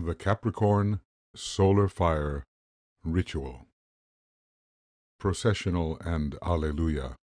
The Capricorn Solar Fire Ritual. Processional and Alleluia.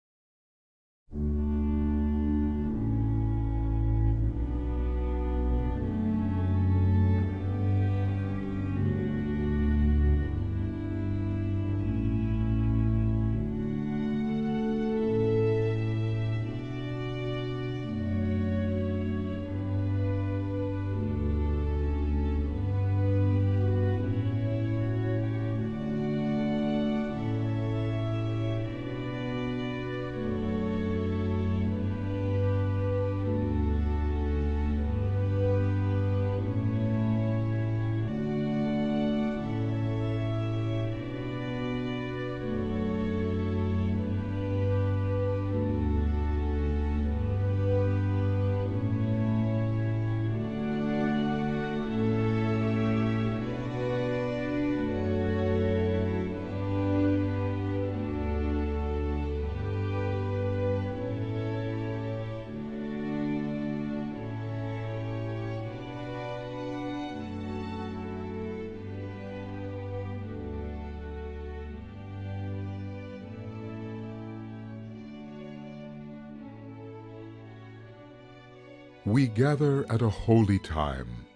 We gather at a holy time,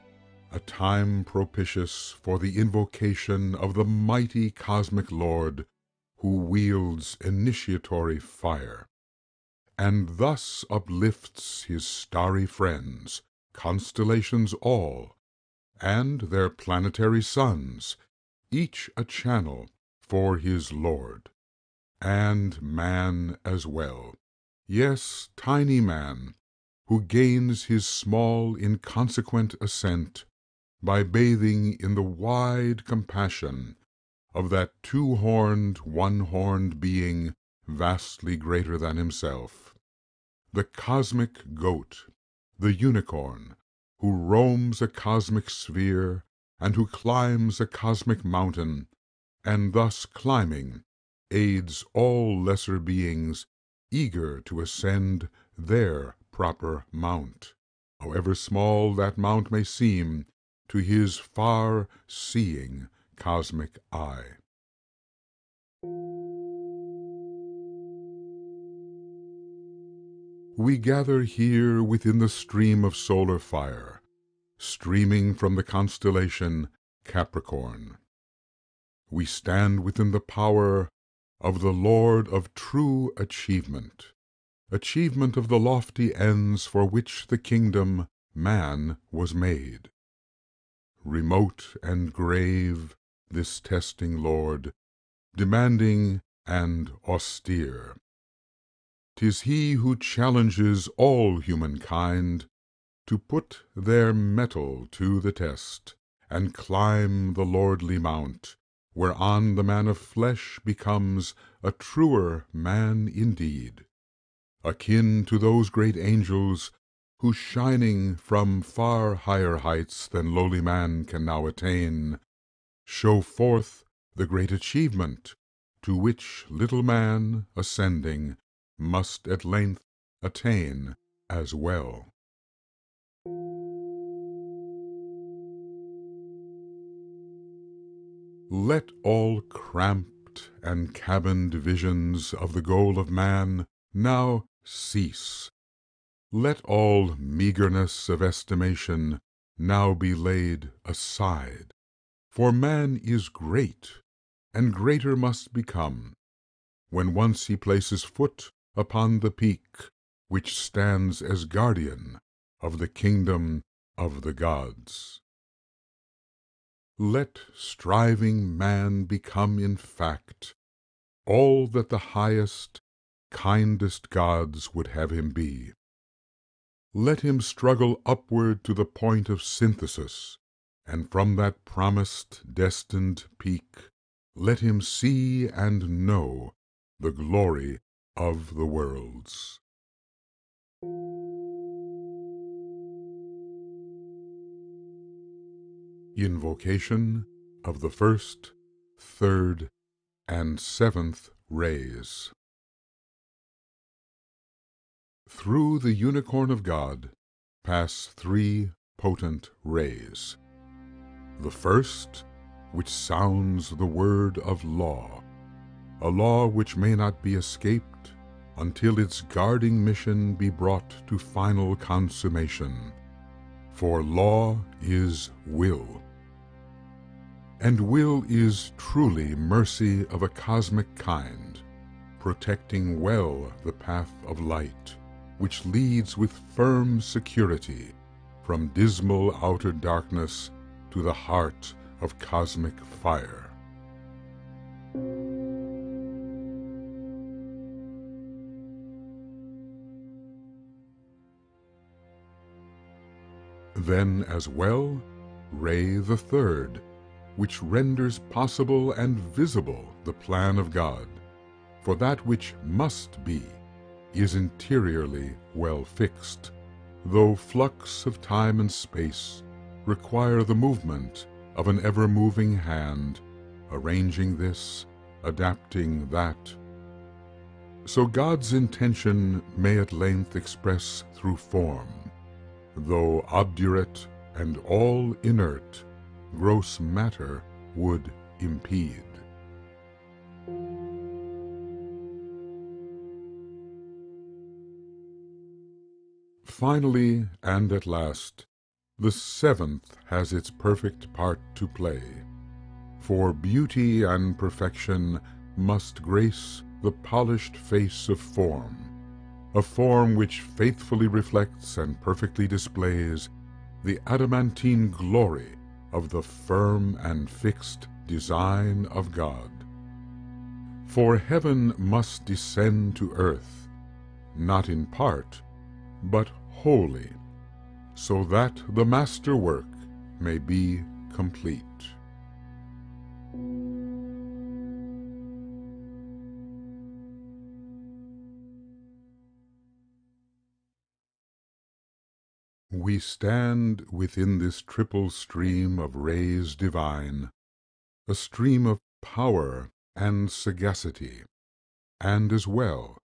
a time propitious for the invocation of the mighty cosmic Lord who wields initiatory fire, and thus uplifts his starry friends, constellations all, and their planetary sons, each a channel for his Lord, and man as well, yes, tiny man, who gains his small inconsequent ascent by bathing in the wide compassion of that two-horned, one-horned being vastly greater than himself, the cosmic goat, the unicorn, who roams a cosmic sphere and who climbs a cosmic mountain, and thus climbing aids all lesser beings eager to ascend their proper mount, however small that mount may seem to his far-seeing cosmic eye. We gather here within the stream of solar fire, streaming from the constellation Capricorn. We stand within the power of the Lord of true achievement, achievement of the lofty ends for which the kingdom, man, was made. Remote and grave, this testing Lord, demanding and austere. 'Tis he who challenges all humankind to put their mettle to the test, and climb the lordly mount, whereon the man of flesh becomes a truer man indeed, akin to those great angels who, shining from far higher heights than lowly man can now attain, show forth the great achievement to which little man, ascending, must at length attain as well. Let all cramped and cabined visions of the goal of man now cease. Let all meagreness of estimation now be laid aside, for man is great, and greater must become, when once he places foot upon the peak which stands as guardian of the kingdom of the gods. Let striving man become in fact all that the highest, kindest gods would have him be. Let him struggle upward to the point of synthesis, and from that promised, destined peak, let him see and know the glory of the worlds. Invocation of the first, third, and seventh rays. Through the unicorn of God pass three potent rays. The first, which sounds the word of law, a law which may not be escaped until its guarding mission be brought to final consummation. For law is will. And will is truly mercy of a cosmic kind, protecting well the path of light, which leads with firm security from dismal outer darkness to the heart of cosmic fire. Then as well, ray the third, which renders possible and visible the plan of God, for that which must be is interiorly well fixed, though flux of time and space require the movement of an ever-moving hand, arranging this, adapting that. So God's intention may at length express through form, though obdurate and all inert, gross matter would impede. Finally, and at last, the seventh has its perfect part to play, for beauty and perfection must grace the polished face of form, a form which faithfully reflects and perfectly displays the adamantine glory of the firm and fixed design of God. For heaven must descend to earth, not in part, but wholly, so that the masterwork may be complete. We stand within this triple stream of rays divine, a stream of power and sagacity, and as well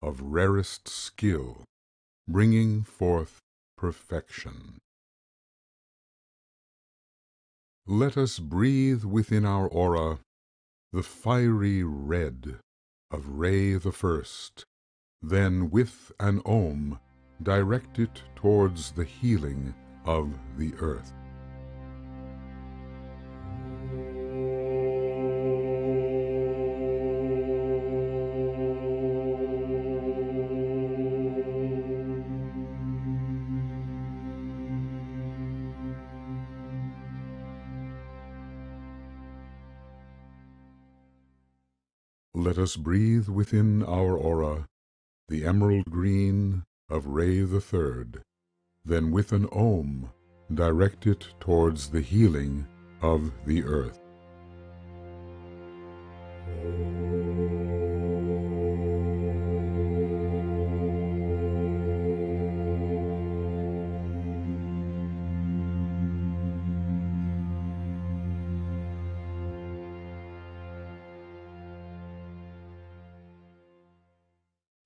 of rarest skill, bringing forth perfection. Let us breathe within our aura the fiery red of ray the first, then with an ohm direct it towards the healing of the earth. Let us breathe within our aura the emerald green of ray the third, then with an ohm direct it towards the healing of the earth.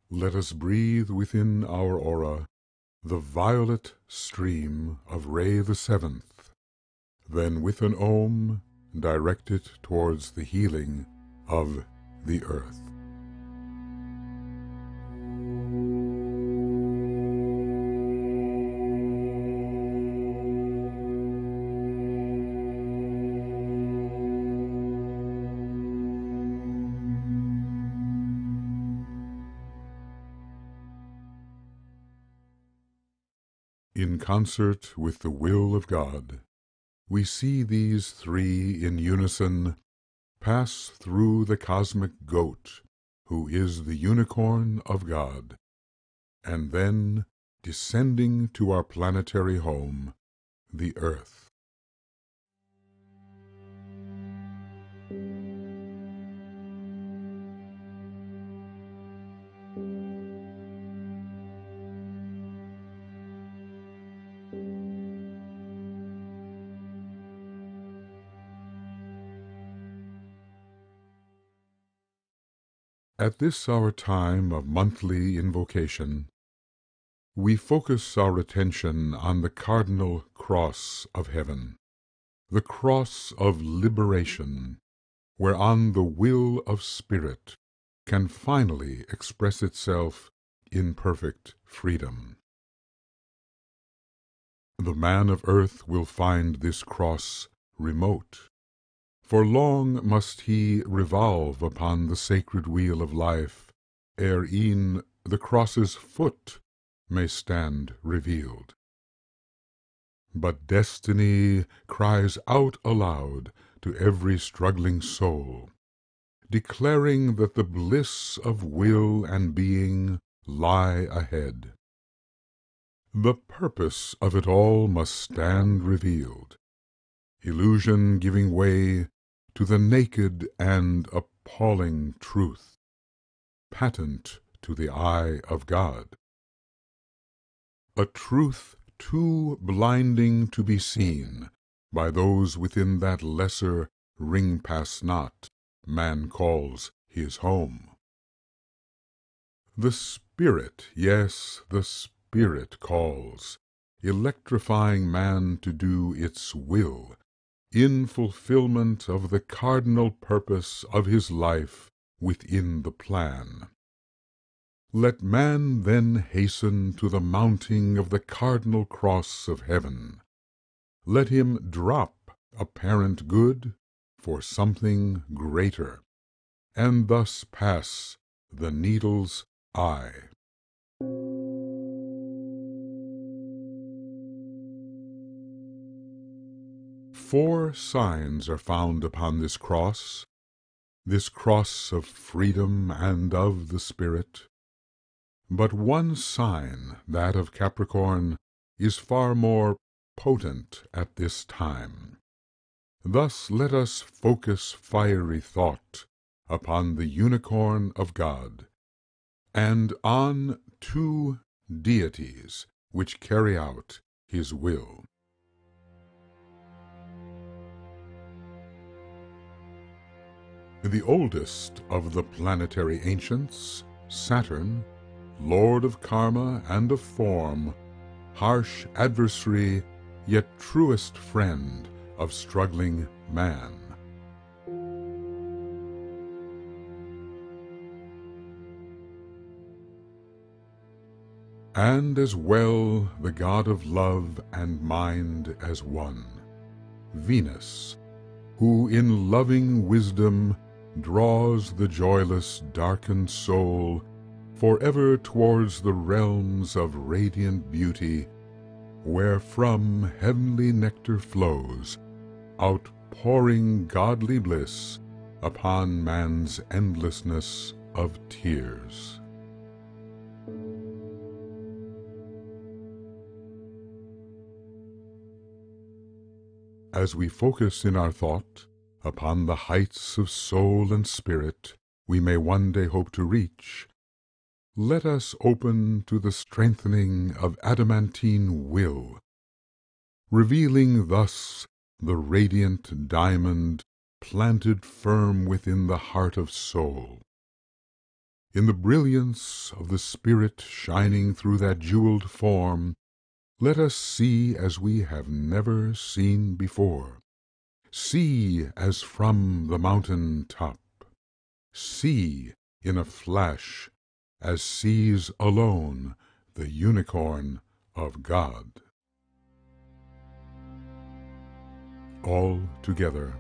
Let us breathe within our aura the violet stream of ray the seventh, then with an ohm direct it towards the healing of the earth. In concert with the will of God, we see these three in unison pass through the cosmic goat, who is the unicorn of God, and then, descending to our planetary home, the earth. At this our time of monthly invocation, we focus our attention on the cardinal cross of heaven, the cross of liberation, whereon the will of spirit can finally express itself in perfect freedom. The man of earth will find this cross remote, for long must he revolve upon the sacred wheel of life, ere e'en the cross's foot may stand revealed. But destiny cries out aloud to every struggling soul, declaring that the bliss of will and being lie ahead. The purpose of it all must stand revealed, illusion giving way to the naked and appalling truth, patent to the eye of God. A truth too blinding to be seen by those within that lesser ring-pass-not man calls his home. The Spirit, yes, the Spirit calls, electrifying man to do its will, in fulfillment of the cardinal purpose of his life within the plan. Let man then hasten to the mounting of the cardinal cross of heaven. Let him drop apparent good for something greater, and thus pass the needle's eye. Four signs are found upon this cross of freedom and of the Spirit. But one sign, that of Capricorn, is far more potent at this time. Thus let us focus fiery thought upon the unicorn of God, and on two deities which carry out his will. The oldest of the planetary ancients, Saturn, Lord of karma and of form, harsh adversary, yet truest friend of struggling man. And as well the god of love and mind as one, Venus, who in loving wisdom draws the joyless darkened soul forever towards the realms of radiant beauty, where from heavenly nectar flows, outpouring godly bliss upon man's endlessness of tears. As we focus in our thought upon the heights of soul and spirit we may one day hope to reach, let us open to the strengthening of adamantine will, revealing thus the radiant diamond planted firm within the heart of soul. In the brilliance of the Spirit shining through that jeweled form, let us see as we have never seen before. See as from the mountain top. See in a flash as sees alone the unicorn of God. All together.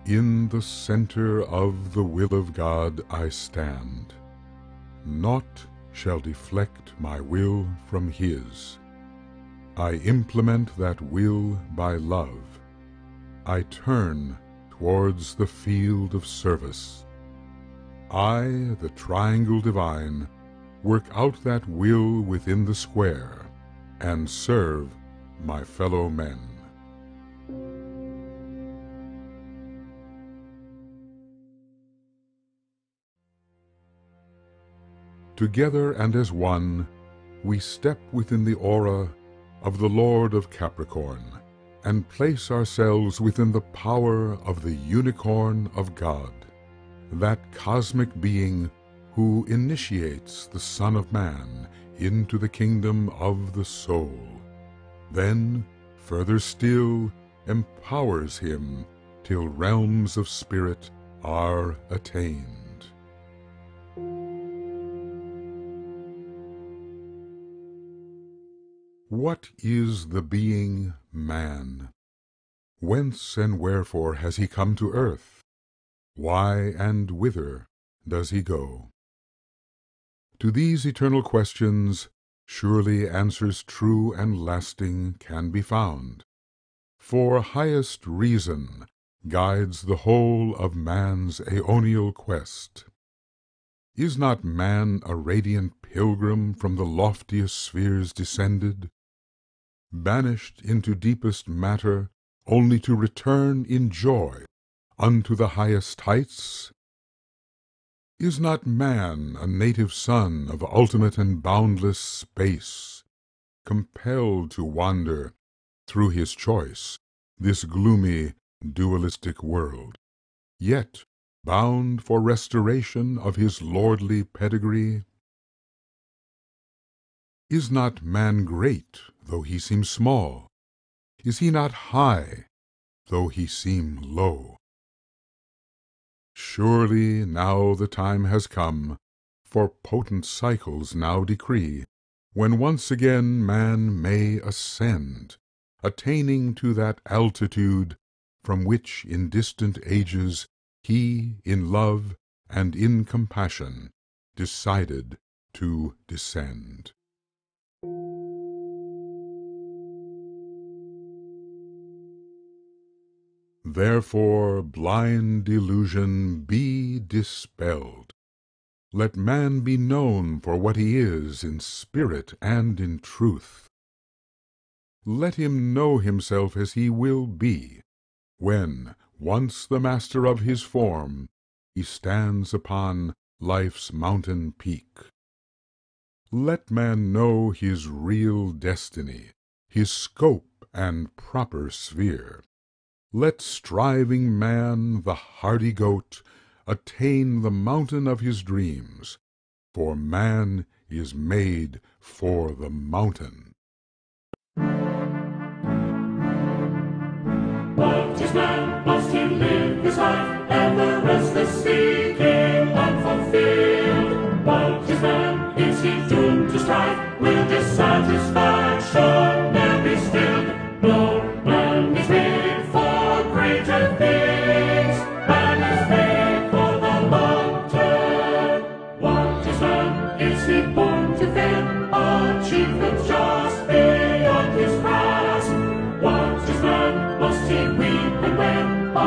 In the center of the will of God I stand. Naught shall deflect my will from His. I implement that will by love. I turn towards the field of service. I, the triangle divine, work out that will within the square, and serve my fellow men. Together and as one, we step within the aura of the Lord of Capricorn, and place ourselves within the power of the unicorn of God, that cosmic being who initiates the Son of Man into the kingdom of the soul, then, further still, empowers him till realms of spirit are attained. What is the being man? Whence and wherefore has he come to earth? Why and whither does he go? To these eternal questions surely answers true and lasting can be found, for highest reason guides the whole of man's aeonial quest. Is not man a radiant pilgrim from the loftiest spheres descended, banished into deepest matter, only to return in joy unto the highest heights? Is not man a native son of ultimate and boundless space, compelled to wander, through his choice, this gloomy, dualistic world, yet bound for restoration of his lordly pedigree? Is not man great, though he seem small? Is he not high, though he seem low? Surely now the time has come, for potent cycles now decree, when once again man may ascend, attaining to that altitude from which in distant ages he, in love and in compassion, decided to descend. Therefore, blind delusion be dispelled. Let man be known for what he is in spirit and in truth. Let him know himself as he will be, when, once the master of his form, he stands upon life's mountain peak. Let man know his real destiny, his scope and proper sphere. Let striving man, the hardy goat, attain the mountain of his dreams, for man is made for the mountain. What is man? Must he live his life ever restless, seeking unfulfilled? What is man? Is he doomed to strife? Will dissatisfaction never be stilled? No, man is made for greater things. Man is made for the mountain. What is man? Is he born to fail? Achievements just beyond his grasp. What is man? Must he weep and wail, a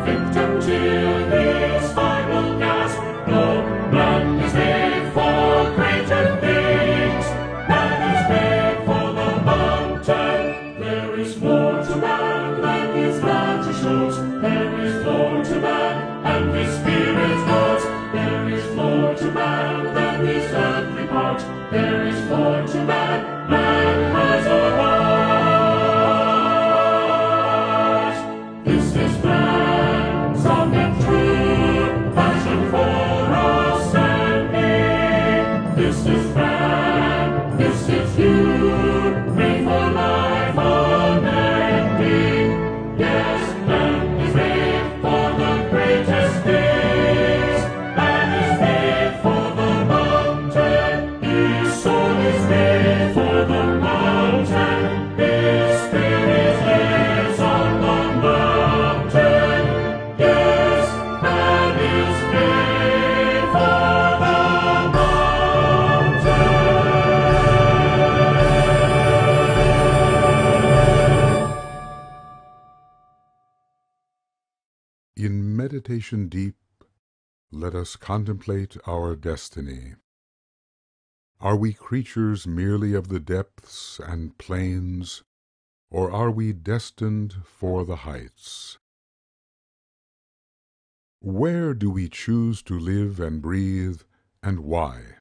victim till his final gasp? No, man is made for greater things. Man is made for the mountain. There is more to man than his matter shows. There is more to man and his spirit knows. There is more to man than his earthly part. There is more to man. Man has a heart. This is man, song and true, passion for us and me. This is man, this is you, made for life unending. Yes, man is made for the greatest things. Man is made for the mountain. His soul is made for the mountain. His spirit lives on the mountain. Yes, man is made for the mountain. In meditation deep, let us contemplate our destiny. Are we creatures merely of the depths and plains, or are we destined for the heights? Where do we choose to live and breathe, and why?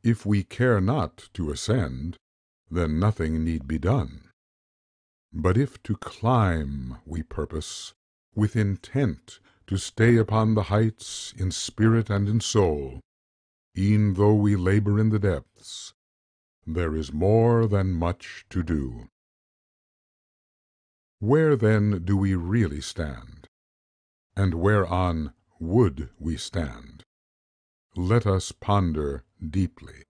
If we care not to ascend, then nothing need be done. But if to climb we purpose, with intent to stay upon the heights in spirit and in soul, e'en though we labor in the depths, there is more than much to do. Where then do we really stand? And whereon would we stand? Let us ponder deeply.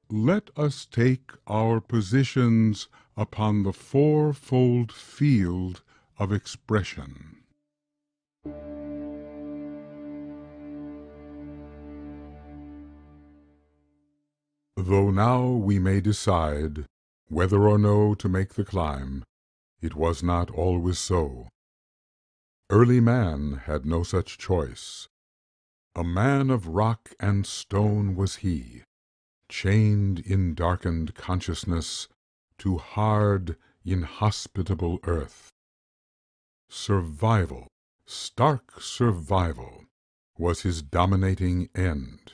Let us take our positions upon the fourfold field of expression. Though now we may decide whether or no to make the climb, it was not always so. Early man had no such choice. A man of rock and stone was he, chained in darkened consciousness to hard, inhospitable earth. Survival, stark survival, was his dominating end.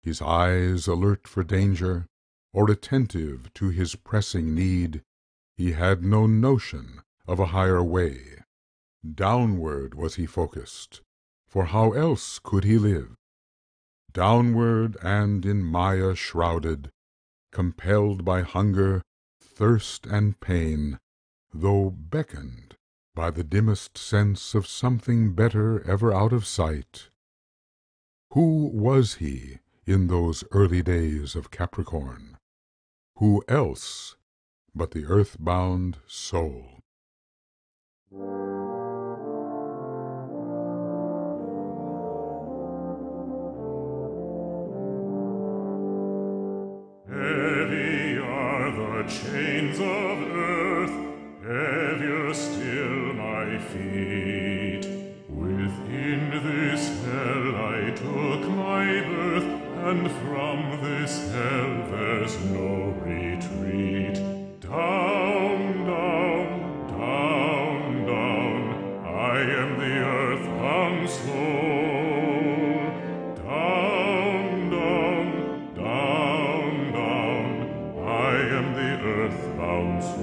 His eyes alert for danger, or attentive to his pressing need, he had no notion of a higher way. Downward was he focused, for how else could he live? Downward and in Maya shrouded, compelled by hunger, thirst, and pain, though beckoned by the dimmest sense of something better ever out of sight. Who was he in those early days of Capricorn? Who else but the earth-bound soul? Heavy are the chains of earth, heavier still my feet. Within this hell I took my birth, and from this hell there's no retreat. Down, down, down, down, I am the earth-bound soul. Down, down, down, down, I am the earth-bound soul.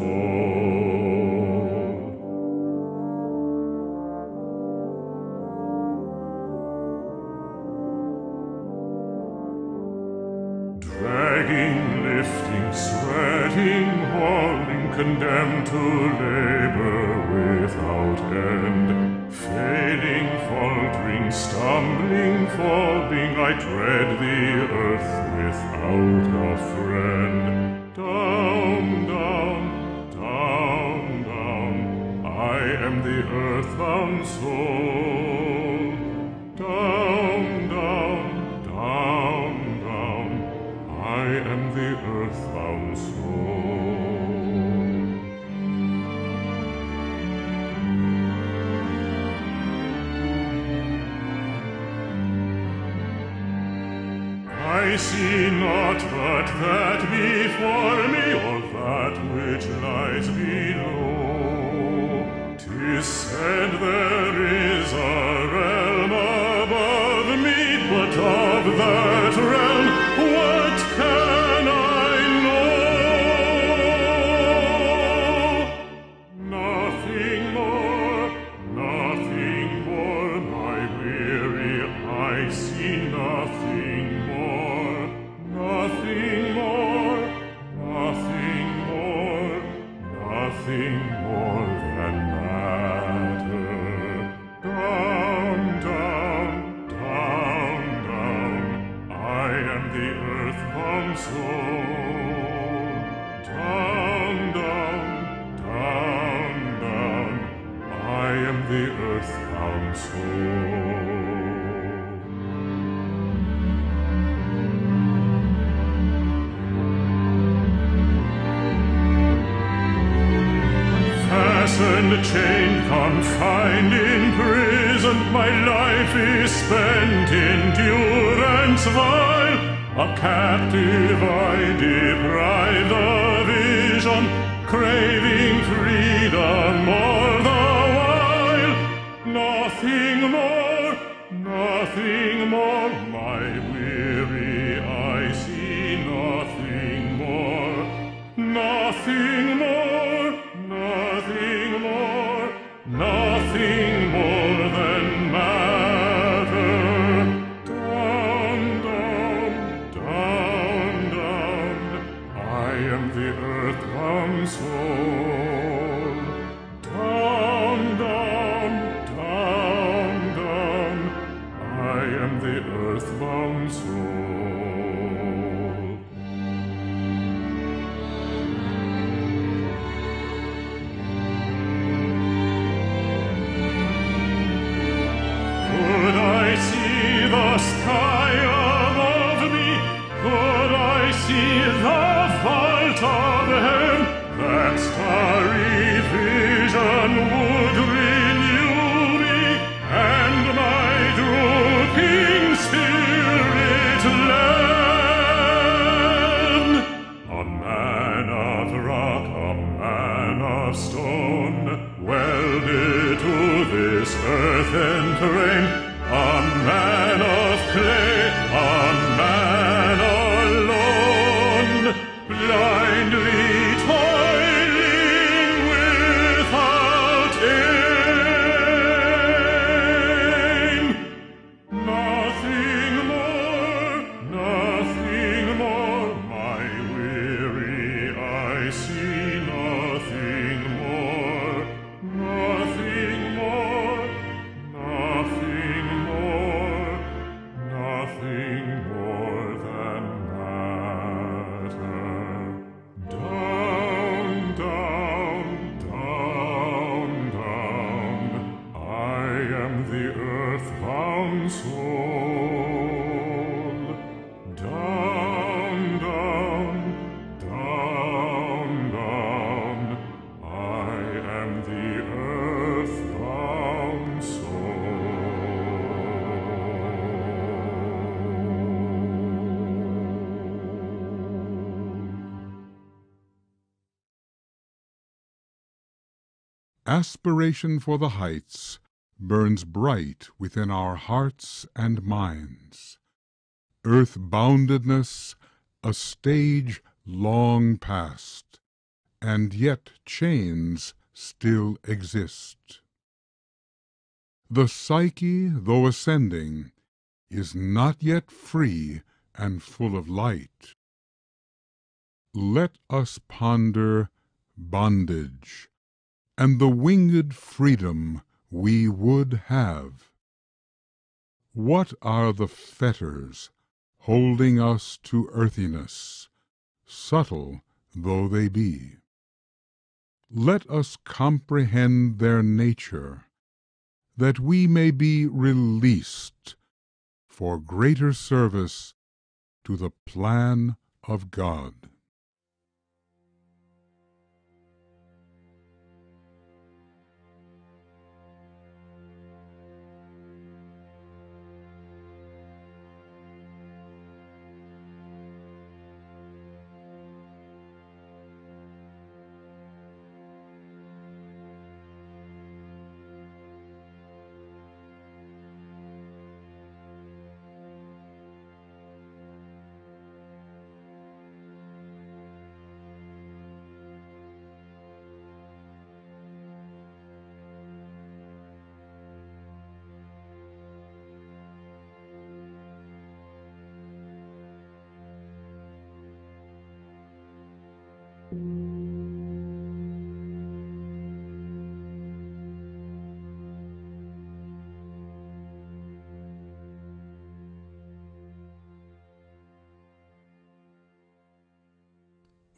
Dragging, lifting, sweating, hauling, condemned to labor without end. Failing, faltering, stumbling, falling, I tread the earth without a friend. Down, down, down, down, I am the earth-bound soul. Down, down, down, down, I am the earth-bound soul. I see not but that before me, or that which lies below. 'Tis said there is a realm above me, but of that realm what can I know? Nothing more, my weary eyes see nothing more, nothing more, nothing more, nothing more than matter. Down, down, down, down, I am the earth-bound soul. Down, down, down, soul. Fastened, chained, confined, imprisoned, my life is spent in durance vile. A captive I deprived of vision, craving freedom all the while. Nothing more, my weary eye see nothing more, nothing more, nothing more, nothing more than matter. Down, down, down, down, I am the earthbound soul. Down, down, down, down, I am the earthbound soul. Could I see the sky above me? Could I see the vault of heaven? That starry vision would renew me, and my drooping spirit lend. A man of rock, a man of stone, welded to this earthen terrain, a man of clay, a man alone, blindly toiling without aim. Nothing more, my weary eye see nothing more, nothing more, nothing more, nothing more than matter. Down, down, down, down, I am the earthbound soul. Down, down, down, down, I am the earthbound soul. Aspiration for the heights burns bright within our hearts and minds. Earth-boundedness, a stage long past, and yet chains still exist. The psyche, though ascending, is not yet free and full of light. Let us ponder bondage and the winged freedom we would have. What are the fetters holding us to earthiness, subtle though they be? Let us comprehend their nature, that we may be released for greater service to the plan of God.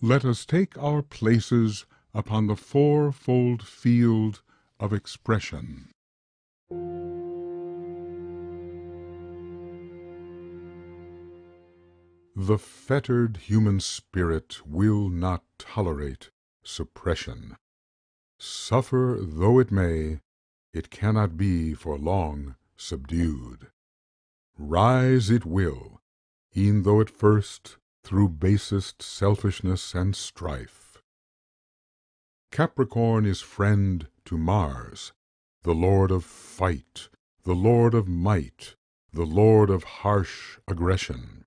Let us take our places upon the fourfold field of expression. The fettered human spirit will not tolerate suppression. Suffer though it may, it cannot be for long subdued. Rise it will, e'en though at first through basest selfishness and strife. Capricorn is friend to Mars, the lord of fight, the lord of might, the lord of harsh aggression.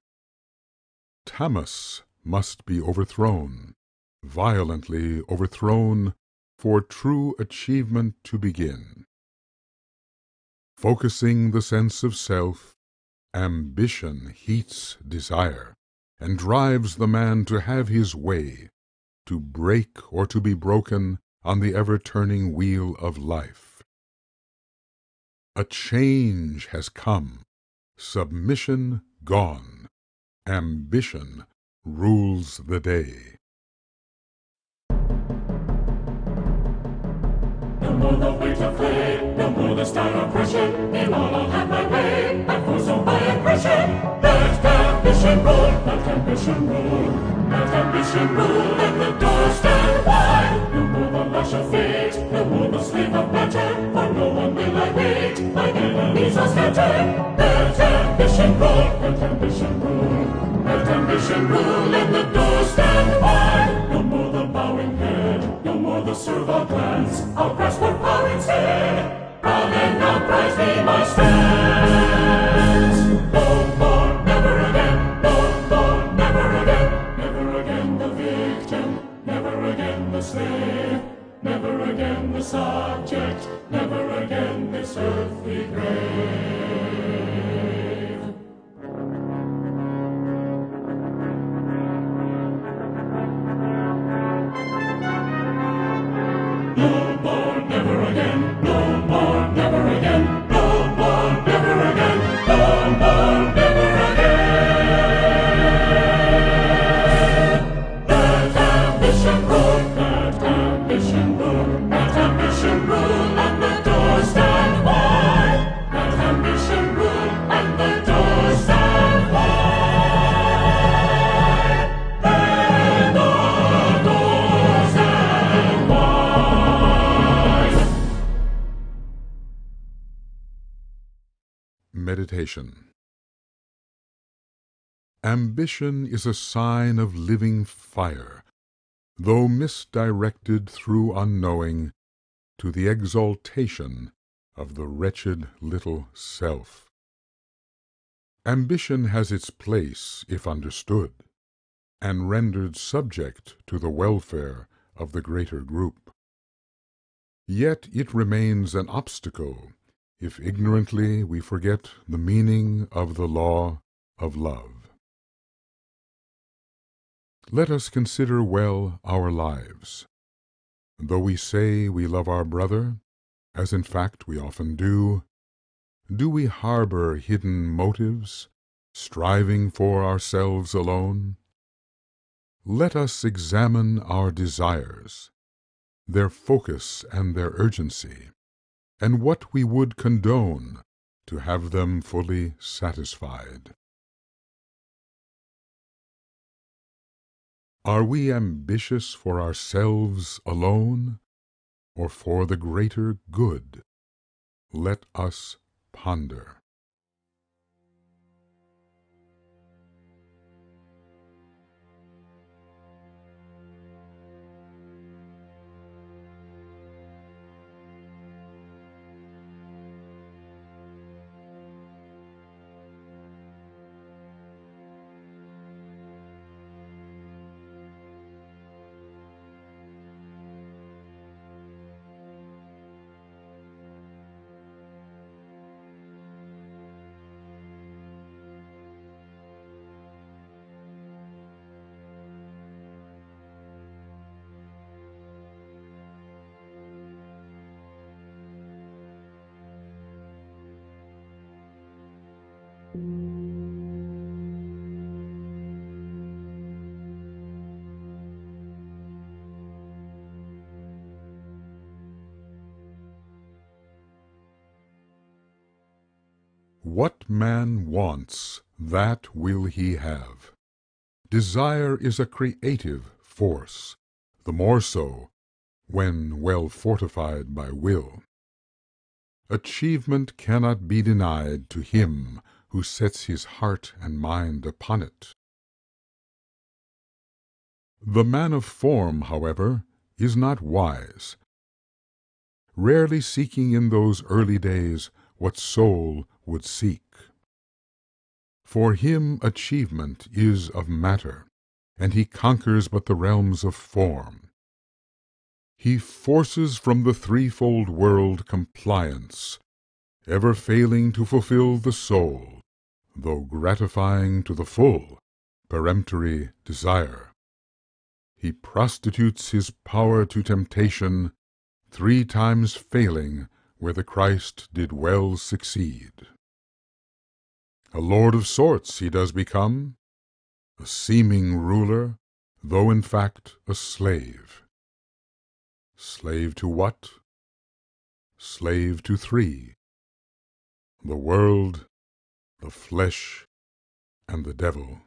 Tamus must be overthrown, violently overthrown, for true achievement to begin. Focusing the sense of self, ambition heats desire, and drives the man to have his way, to break or to be broken on the ever-turning wheel of life. A change has come, submission gone, ambition rules the day. No more the weight of clay, no more the style oppression. In all I'll have my way, and force on my aggression. Let ambition rule, let ambition rule, let ambition rule. Let the door stand wide. No more the lash of fate, no more the slave of matter. For no one will I wait, my enemies are scattered. Let ambition rule, let ambition rule, let ambition rule. Let the door stand wide. No more the bowing head, no more the servile glance. I'll grasp for power instead. Proud and upright be my stance. No more, never again. No more, never again. Never again the victim, never again the slave, never again the subject, never again this earthly grave. No more, never again. No more, never again. No more, never again. No more, never again. Let ambition rule, let ambition rule, let ambition rule, and the door stand wide. Let ambition rule, and the door stand wide. Let the door stand wide. Meditation. Ambition is a sign of living fire, though misdirected through unknowing, to the exaltation of the wretched little self. Ambition has its place if understood, and rendered subject to the welfare of the greater group. Yet it remains an obstacle if ignorantly we forget the meaning of the law of love. Let us consider well our lives. Though we say we love our brother, as in fact we often do we harbor hidden motives, striving for ourselves alone? Let us examine our desires, their focus and their urgency, and what we would condone to have them fully satisfied. Are we ambitious for ourselves alone, or for the greater good? Let us ponder. What man wants, that will he have. Desire is a creative force, the more so when well fortified by will. Achievement cannot be denied to him who sets his heart and mind upon it. The man of form, however, is not wise, rarely seeking in those early days what soul would seek. For him achievement is of matter, and he conquers but the realms of form. He forces from the threefold world compliance, ever failing to fulfill the soul, though gratifying to the full peremptory desire. He prostitutes his power to temptation, 3 times failing where the Christ did well succeed. A lord of sorts he does become, a seeming ruler, though in fact a slave. Slave to what? Slave to 3: the world, the flesh, and the devil.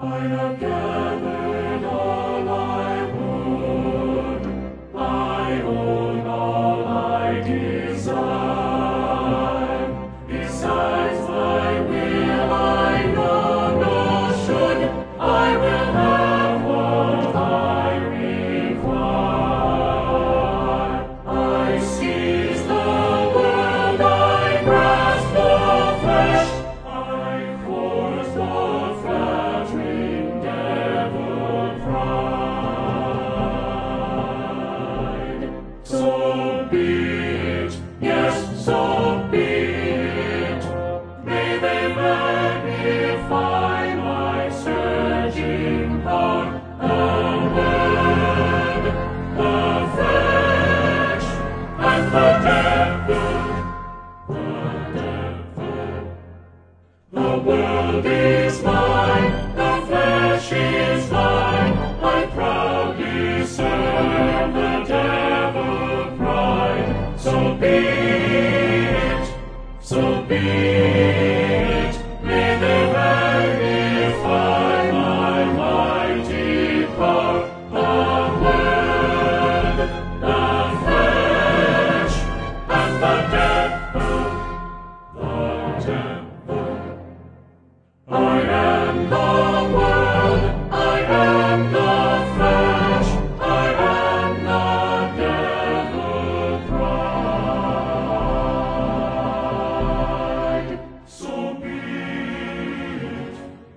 I have gathered all I would, I own all I desire. Besides my will I know no should, I will have what I require. I seize the world, I grasp the flesh, I force the flattering devil pride. So be it, yes, so be it. May they magnify my surging power, the word, the flesh, and the devil. The world is mine, the flesh is mine, I proudly serve the devil pride. So be it, so be it, may they magnify my mighty power, the word, the flesh, and the devil, I am the world, I am the flesh, I am the devil pride. So be it,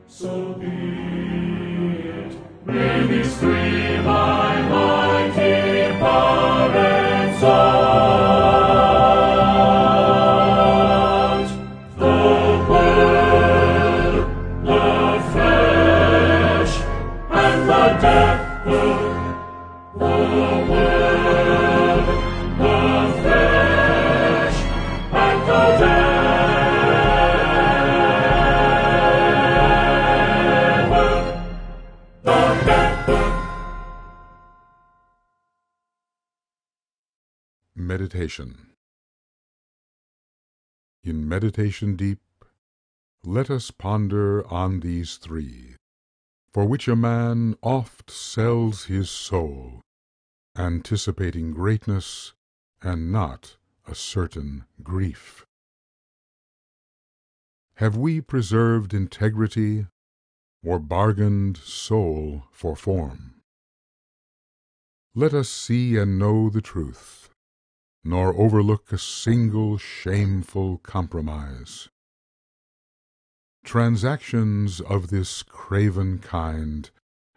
so be it. May these 3 my mighty power exalt. The word, the flesh, and the devil. The word, the flesh, and the devil. The devil. Meditation. In meditation deep, let us ponder on these three, for which a man oft sells his soul, anticipating greatness and not a certain grief. Have we preserved integrity, or bargained soul for form? Let us see and know the truth, nor overlook a single shameful compromise. Transactions of this craven kind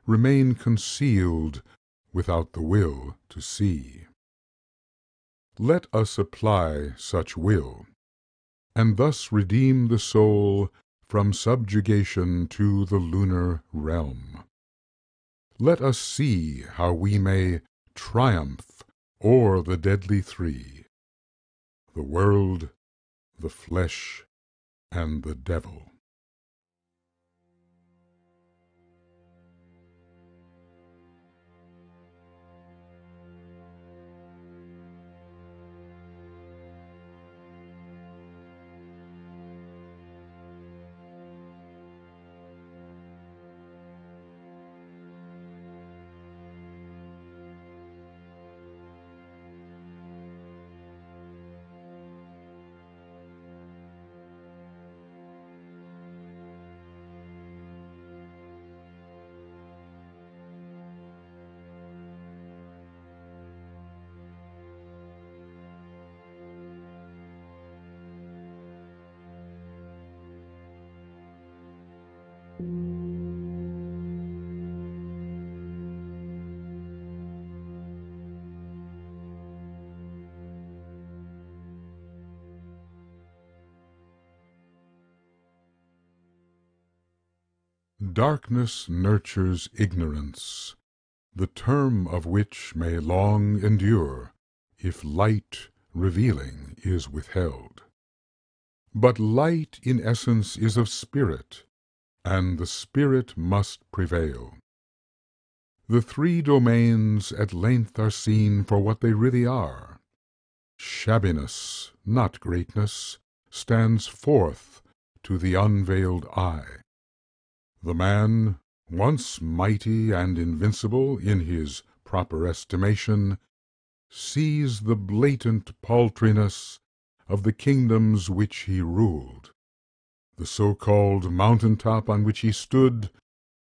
remain concealed without the will to see. Let us apply such will, and thus redeem the soul from subjugation to the lunar realm. Let us see how we may triumph o'er the deadly three, the world, the flesh, and the devil. Darkness nurtures ignorance, the term of which may long endure, if light revealing is withheld. But light in essence is of spirit, and the spirit must prevail. The three domains at length are seen for what they really are. Shabbiness, not greatness, stands forth to the unveiled eye. The man, once mighty and invincible in his proper estimation, sees the blatant paltriness of the kingdoms which he ruled. The so-called mountain-top on which he stood,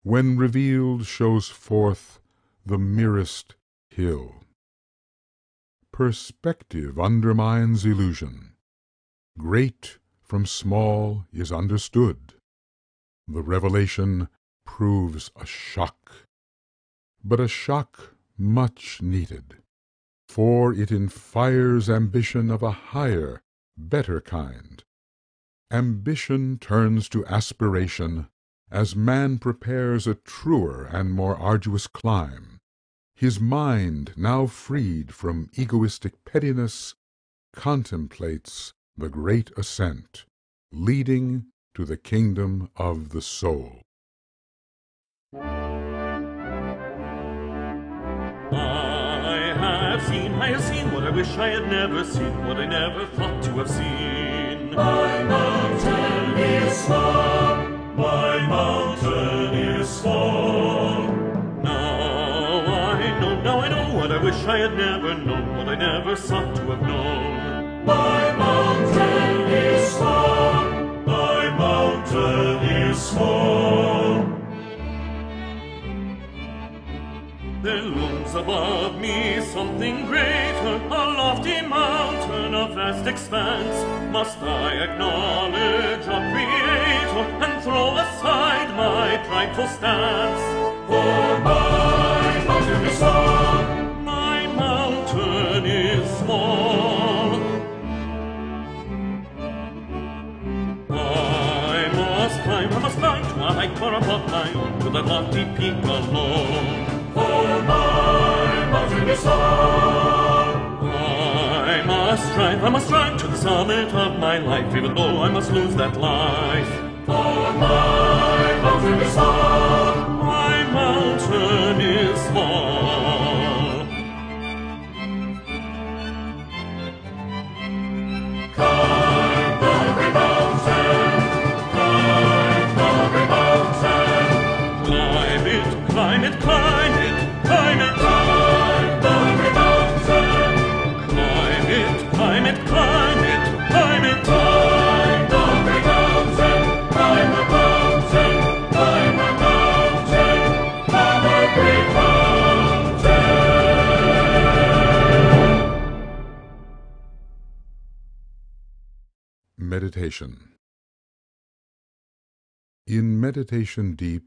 when revealed, shows forth the merest hill. Perspective undermines illusion. Great from small is understood. The revelation proves a shock, but a shock much needed, for it infires ambition of a higher, better kind. Ambition turns to aspiration as man prepares a truer and more arduous climb. His mind, now freed from egoistic pettiness, contemplates the great ascent, leading to the kingdom of the soul. I have seen what I wish I had never seen, what I never thought to have seen. My mountain is small, my mountain is small. Now I know what I wish I had never known, what I never sought to have known. My mountain is small, my mountain is small. There looms above me something greater, a lofty mountain of vast expanse. Must I acknowledge a creator and throw aside my prideful stance? For my mountain is small, my mountain is small. I must climb to a height far above my own, to that lofty peak alone. For my mountain is small. I must strive to the summit of my life, even though I must lose that life. For my mountain is small. My mountain is small. climb it, climb it, climb it, climb the great mountain. Climb it, climb it, climb it, climb it, climb the great mountain. Climb the mountain, climb the mountain, climb the great mountain. Meditation. In meditation deep,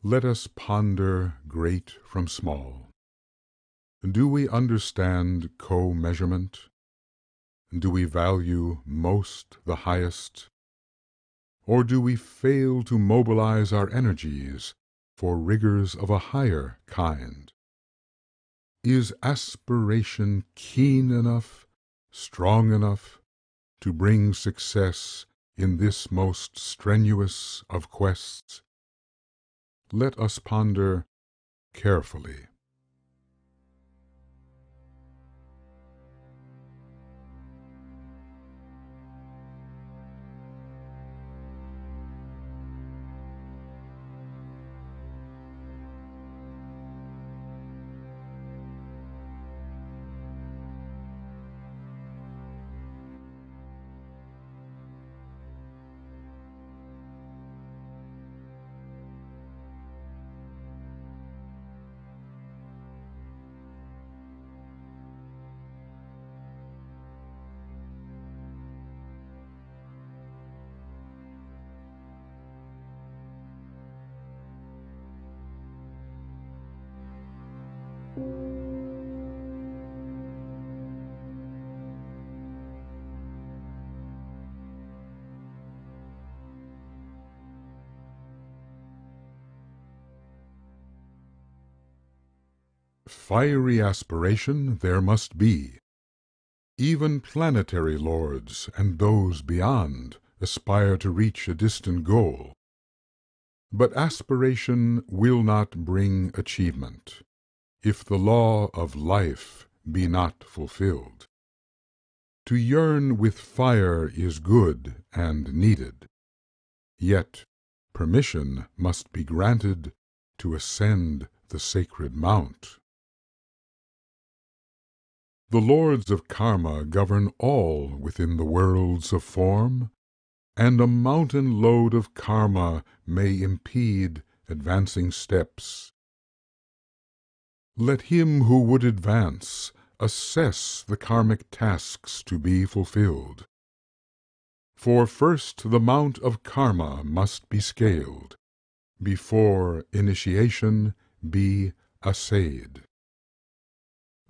let us ponder great from small. Do we understand co-measurement? Do we value most the highest? Or do we fail to mobilize our energies for rigors of a higher kind? Is aspiration keen enough, strong enough, to bring success in this most strenuous of quests? Let us ponder carefully. Fiery aspiration there must be. Even planetary lords and those beyond aspire to reach a distant goal. But aspiration will not bring achievement if the law of life be not fulfilled. To yearn with fire is good and needed, yet permission must be granted to ascend the sacred mount. The lords of karma govern all within the worlds of form, and a mountain load of karma may impede advancing steps. Let him who would advance assess the karmic tasks to be fulfilled. For first the mount of karma must be scaled, before initiation be assayed.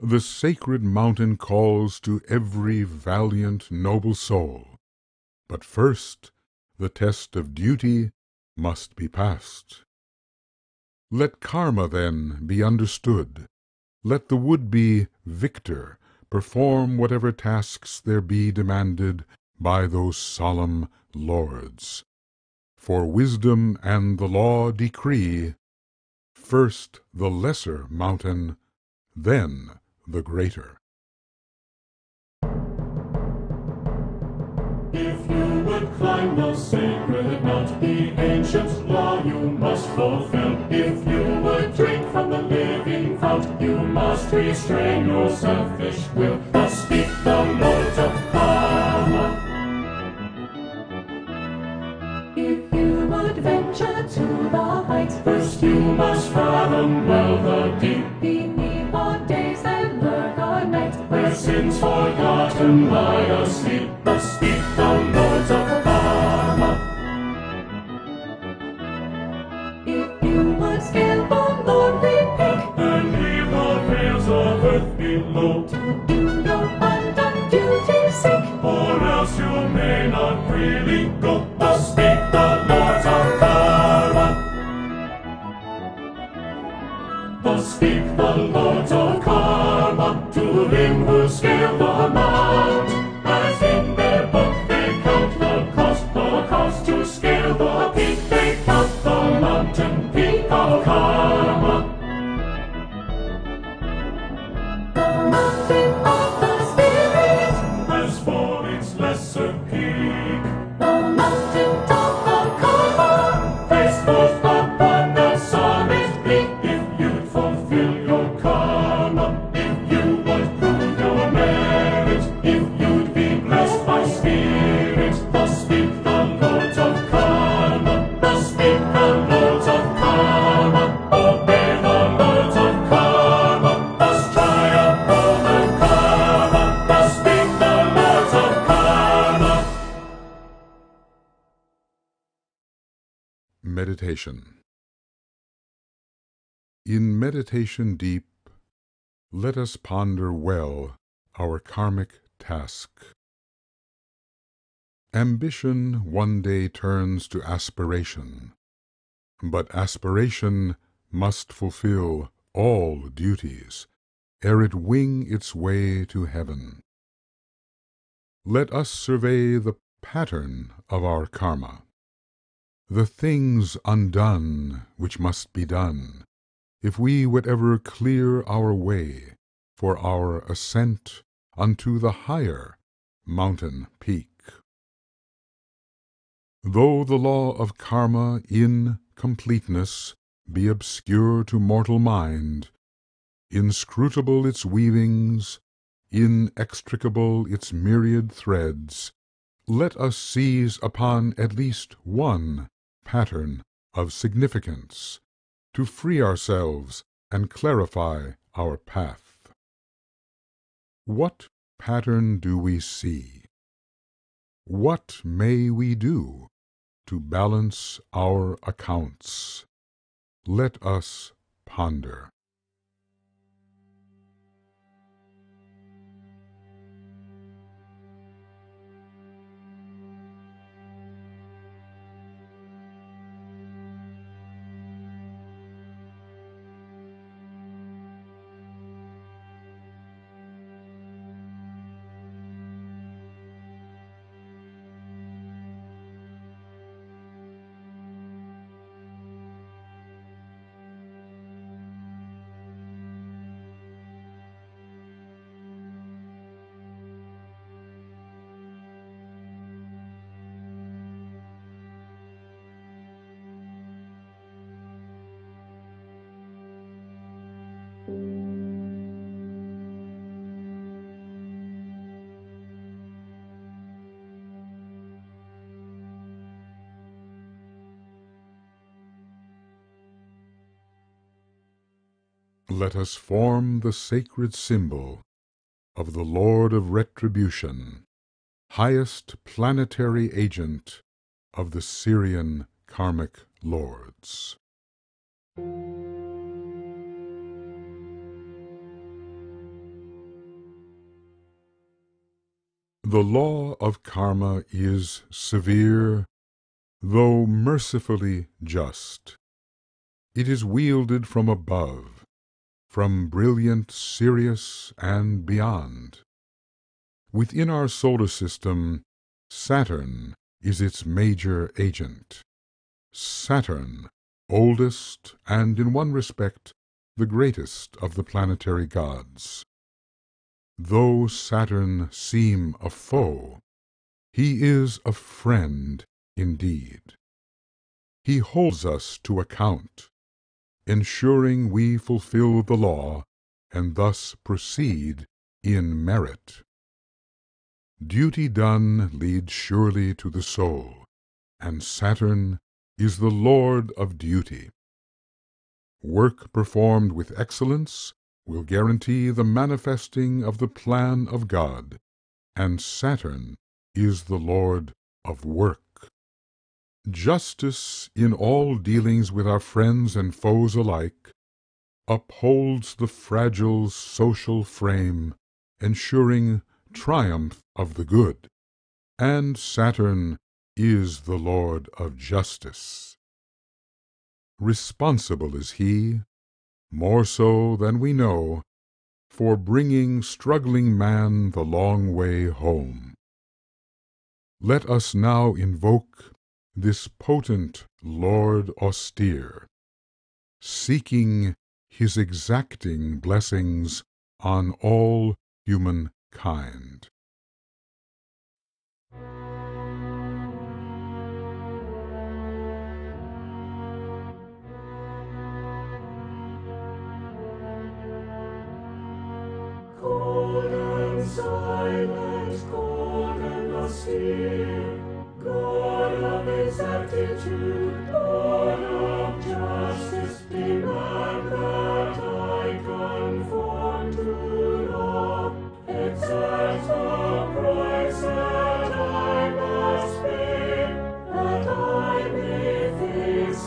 The sacred mountain calls to every valiant, noble soul, but first the test of duty must be passed. Let karma, then, be understood. Let the would-be victor perform whatever tasks there be demanded by those solemn lords. For wisdom and the law decree, first the lesser mountain, then the greater. If you would climb the sacred mount, the ancient law you must fulfill. If you would drink from the living fount, you must restrain your selfish will. Thus speak the lords of karma. If you would venture to the heights, first you must fathom well the deep. Beneath the days that lurk our nights, where sins forgotten lie asleep. Thus speak the lords of karma. If you would scale the lonely peak, and leave the veils of earth below, to do your undone duty seek, or else you may not really go. Thus speak the lords of karma. Thus speak the lords of karma to him who scaled the mount. As in their book they count the cost to scale the peak. They count the mountain peak of karma. The mountain of the spirit has for its lesser peak. The mountain top of karma, placed both upon the summit peak. Meditation. In meditation deep, let us ponder well our karmic task. Ambition one day turns to aspiration, but aspiration must fulfill all duties ere it wing its way to heaven. Let us survey the pattern of our karma, the things undone which must be done, if we would ever clear our way for our ascent unto the higher mountain peak. Though the law of karma in completeness be obscure to mortal mind, inscrutable its weavings, inextricable its myriad threads, let us seize upon at least one pattern of significance to free ourselves and clarify our path. What pattern do we see? What may we do to balance our accounts? Let us ponder. Let us form the sacred symbol of the Lord of Retribution, highest planetary agent of the Syrian karmic lords. The law of karma is severe, though mercifully just. It is wielded from above, from brilliant Sirius and beyond. Within our solar system, Saturn is its major agent. Saturn, oldest and in one respect the greatest of the planetary gods. Though Saturn seem a foe, he is a friend indeed. He holds us to account, ensuring we fulfill the law and thus proceed in merit. Duty done leads surely to the soul, and Saturn is the Lord of duty. Work performed with excellence will guarantee the manifesting of the plan of God, and Saturn is the Lord of work. Justice in all dealings with our friends and foes alike upholds the fragile social frame, ensuring triumph of the good, and Saturn is the Lord of justice. Responsible is he, more so than we know, for bringing struggling man the long way home. Let us now invoke this potent Lord austere, seeking his exacting blessings on all humankind. Cold and silent, cold and austere, God of exactitude, God of justice, demand that I conform to law, exact the price that I must pay, that I may face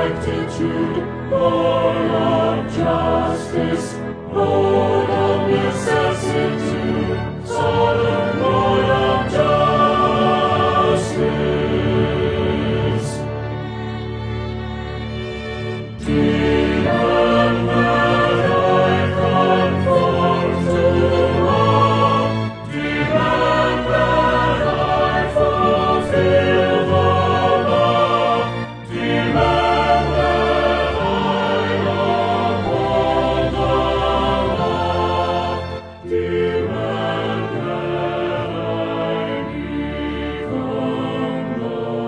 exactitude, Lord of justice, Lord of necessity, sovereign Lord of justice. Demand that I conform to law, demand that I fulfill the law, demand that I uphold the law, demand that I become the law.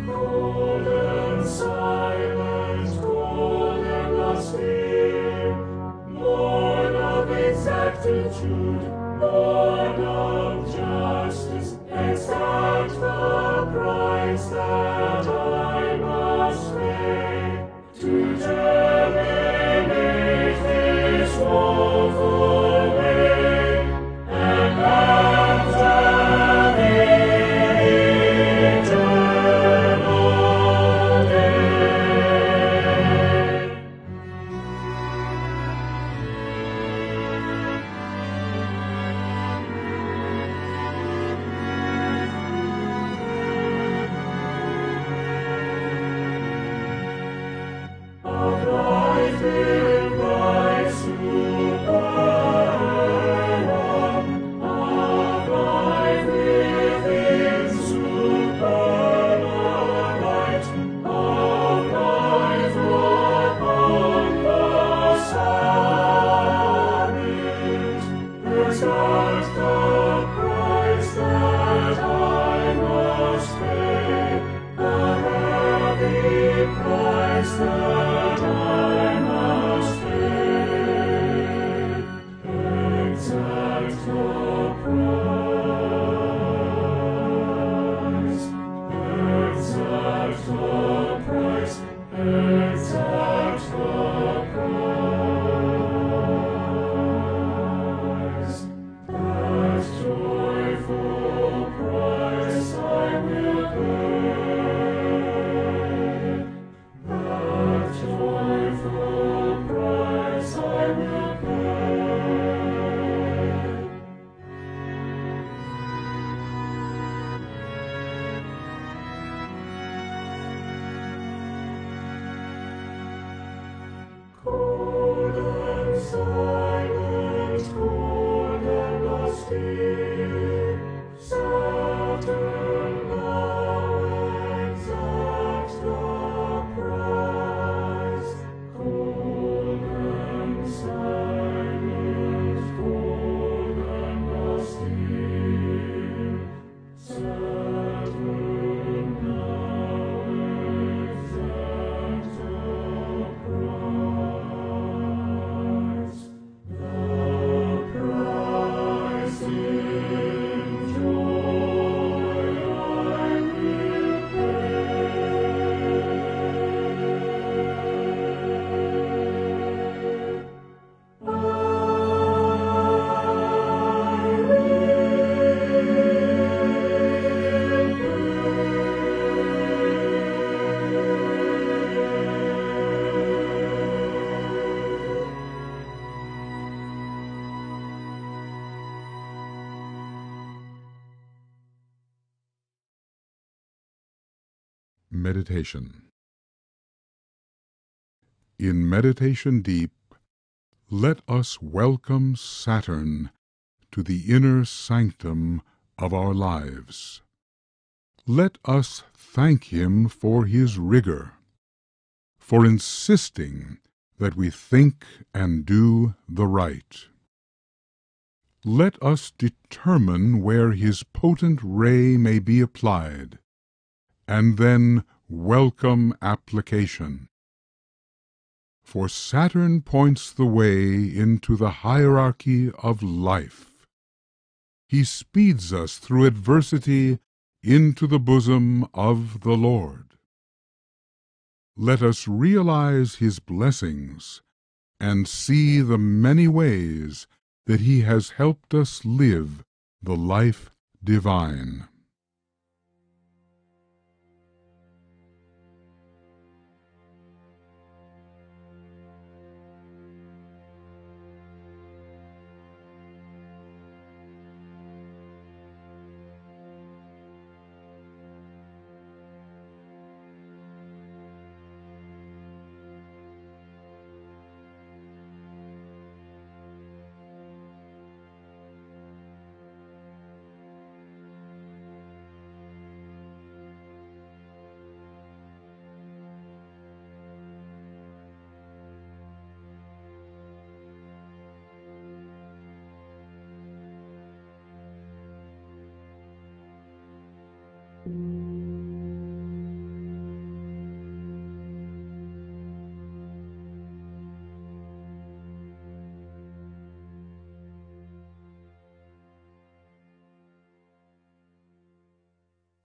Cold and silent, cold and austere, Lord of exactitude, Lord of justice, exact the price that I must pay to terminate this woeful way, and enter the eternal day. Upright in thy superheaven, upright within supernal light, upright upon the summit, exact the price that I must pay, the heavy price that I must pay, exact the price, exact the price, exact the price. That joyful price I will pay. That joyful price I will pay. Cold and silent, cold and austere, Saturn now exacts the price. Cold and silent, cold and austere, Saturn now exacts the price. The price in joy I will Meditation. In meditation deep, let us welcome Saturn to the inner sanctum of our lives. Let us thank him for his rigor, for insisting that we think and do the right. Let us determine where his potent ray may be applied, and then welcome application. For Saturn points the way into the hierarchy of life. He speeds us through adversity into the bosom of the Lord. Let us realize his blessings and see the many ways that he has helped us live the life divine.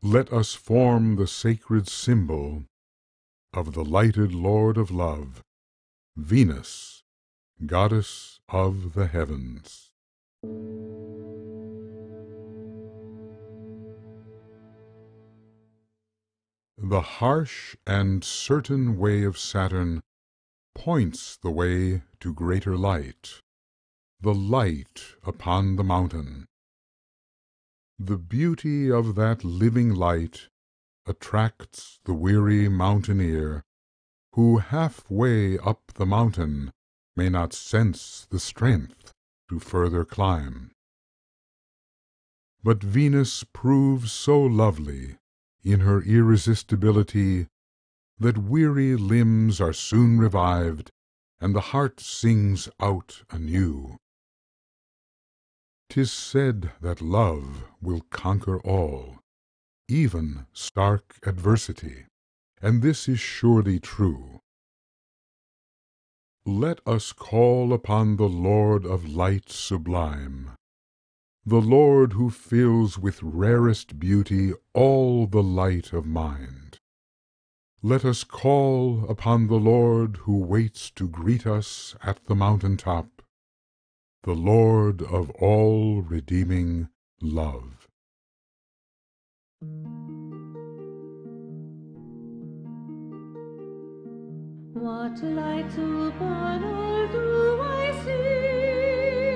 Let us form the sacred symbol of the lighted Lord of Love, Venus, goddess of the heavens. The harsh and certain way of Saturn points the way to greater light, the light upon the mountain. The beauty of that living light attracts the weary mountaineer, who halfway up the mountain may not sense the strength to further climb. But Venus proves so lovely in her irresistibility that weary limbs are soon revived, and the heart sings out anew. 'Tis said that love will conquer all, even stark adversity, and this is surely true. Let us call upon the Lord of light sublime, the Lord who fills with rarest beauty all the light of mind. Let us call upon the Lord who waits to greet us at the mountain top, the Lord of all redeeming love. What lights upon all do I see?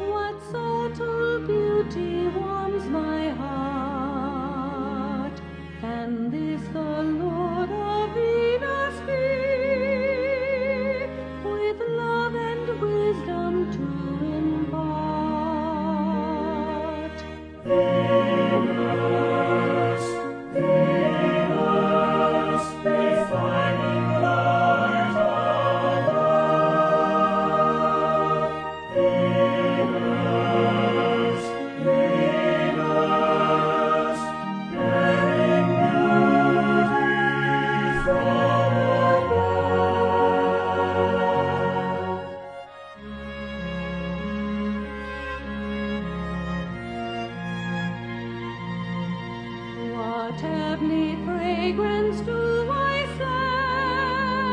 What subtle beauty warms my heart? Can this the Lord of Venus be? With love and wisdom to impart. Venus, Venus, refining light of love. Venus, Venus, bearing beauty from above. What heavenly fragrance do I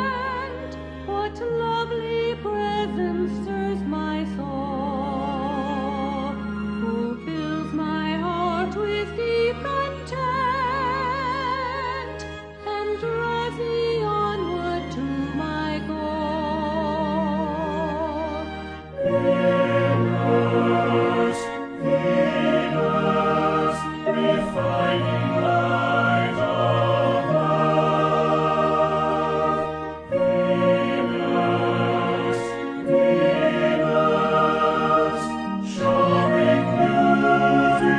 scent? What lovely presence stirs my soul? Who fills my heart with deep content and draws me onward to my goal? Venus, Venus, refining light of love. Venus, Venus, showering beauty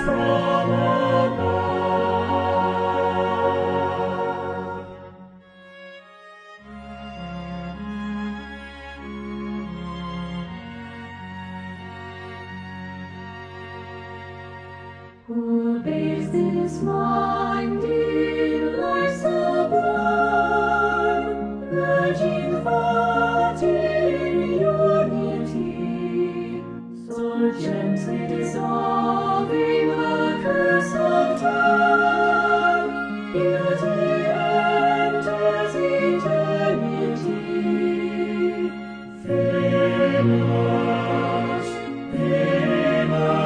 from above. Who bathes this mind in life sublime, merging thought in unity, so gently dissolving the curse of time, beauty enters eternity. Venus, Venus,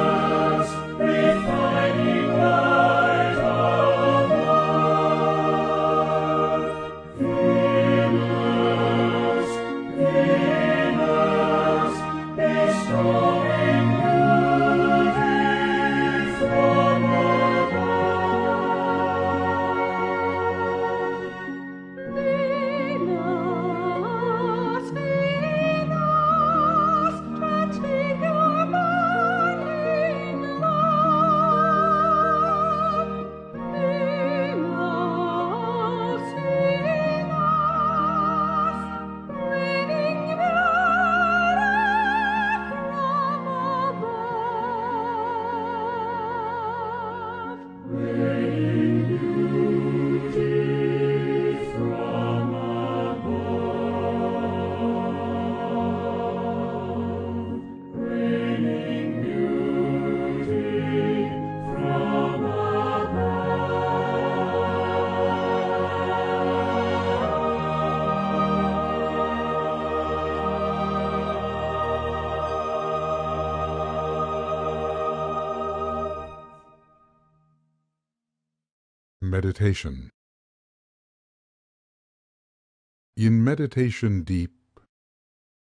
Meditation. In meditation deep,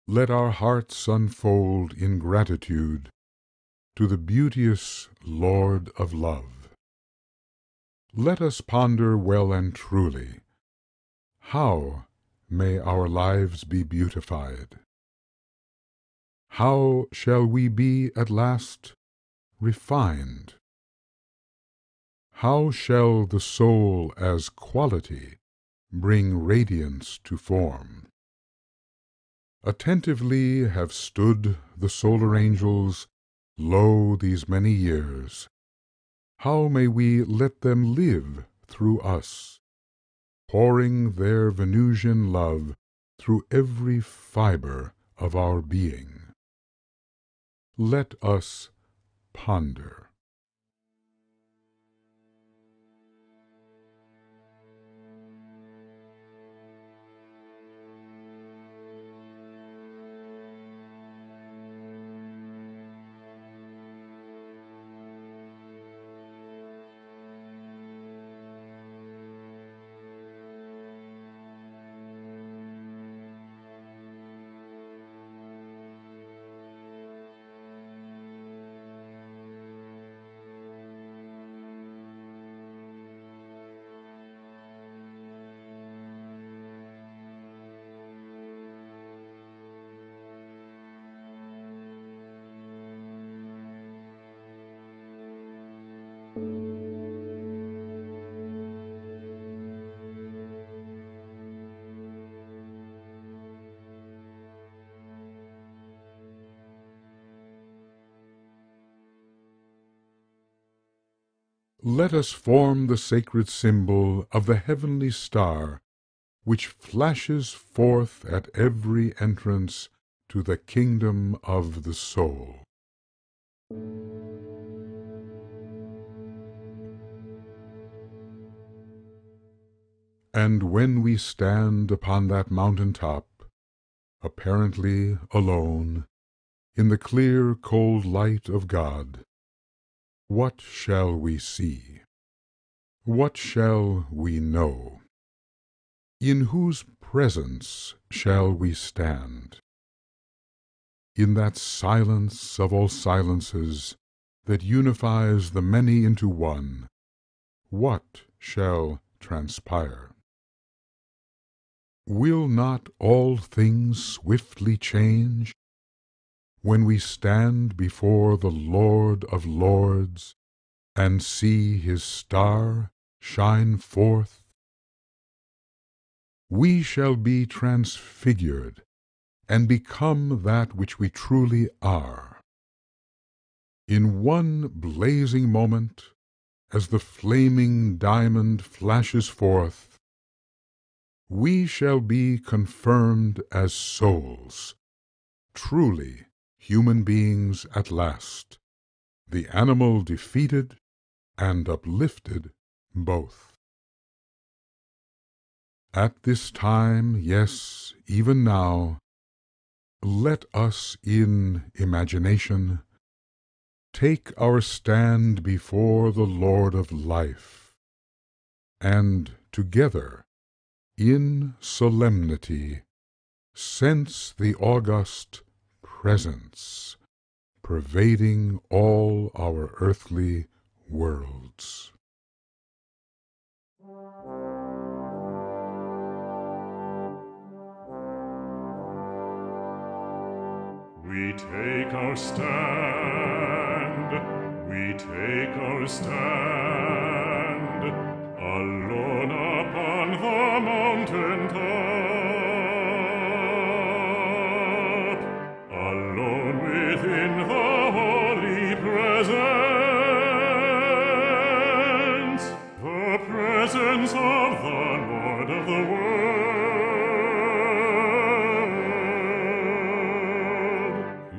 let our hearts unfold in gratitude to the beauteous Lord of love. Let us ponder well and truly, how may our lives be beautified? How shall we be at last refined? How shall the soul as quality bring radiance to form? Attentively have stood the solar angels lo these many years. How may we let them live through us, pouring their Venusian love through every fibre of our being? Let us ponder. Let us form the sacred symbol of the heavenly star which flashes forth at every entrance to the kingdom of the soul. And when we stand upon that mountain top, apparently alone, in the clear, cold light of God, what shall we see? What shall we know? In whose presence shall we stand? In that silence of all silences that unifies the many into one, what shall transpire? Will not all things swiftly change when we stand before the Lord of Lords and see his star shine forth? We shall be transfigured and become that which we truly are. In one blazing moment, as the flaming diamond flashes forth, we shall be confirmed as souls, truly human beings at last, the animal defeated and uplifted both. At this time, yes, even now, let us in imagination take our stand before the Lord of life, and together, in solemnity, sense the august presence pervading all our earthly worlds. We take our stand, we take our stand, alone upon the mountain top, alone within the holy presence, the presence of the Lord of the world.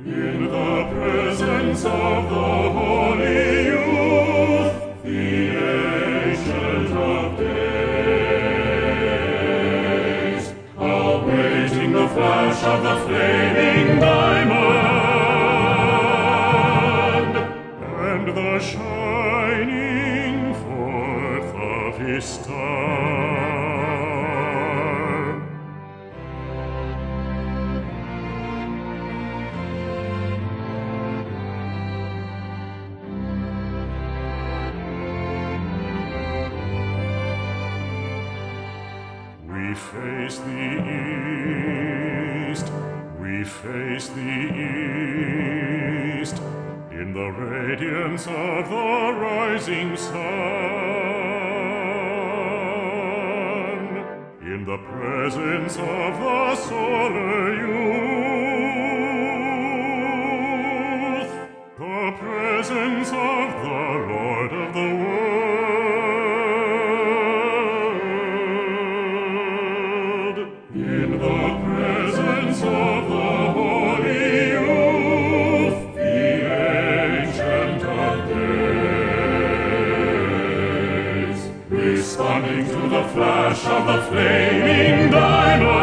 In the presence of the holy youth, the ancient of days, awaiting the flash of the flaming diamond, and the shining forth of his star. We face the east, we face the east, in the radiance of the rising sun, in the presence of the solar youth, the presence of the Lord of the world. In the presence of the holy youth, the Ancient of Days, responding to the flash of the flaming diamond,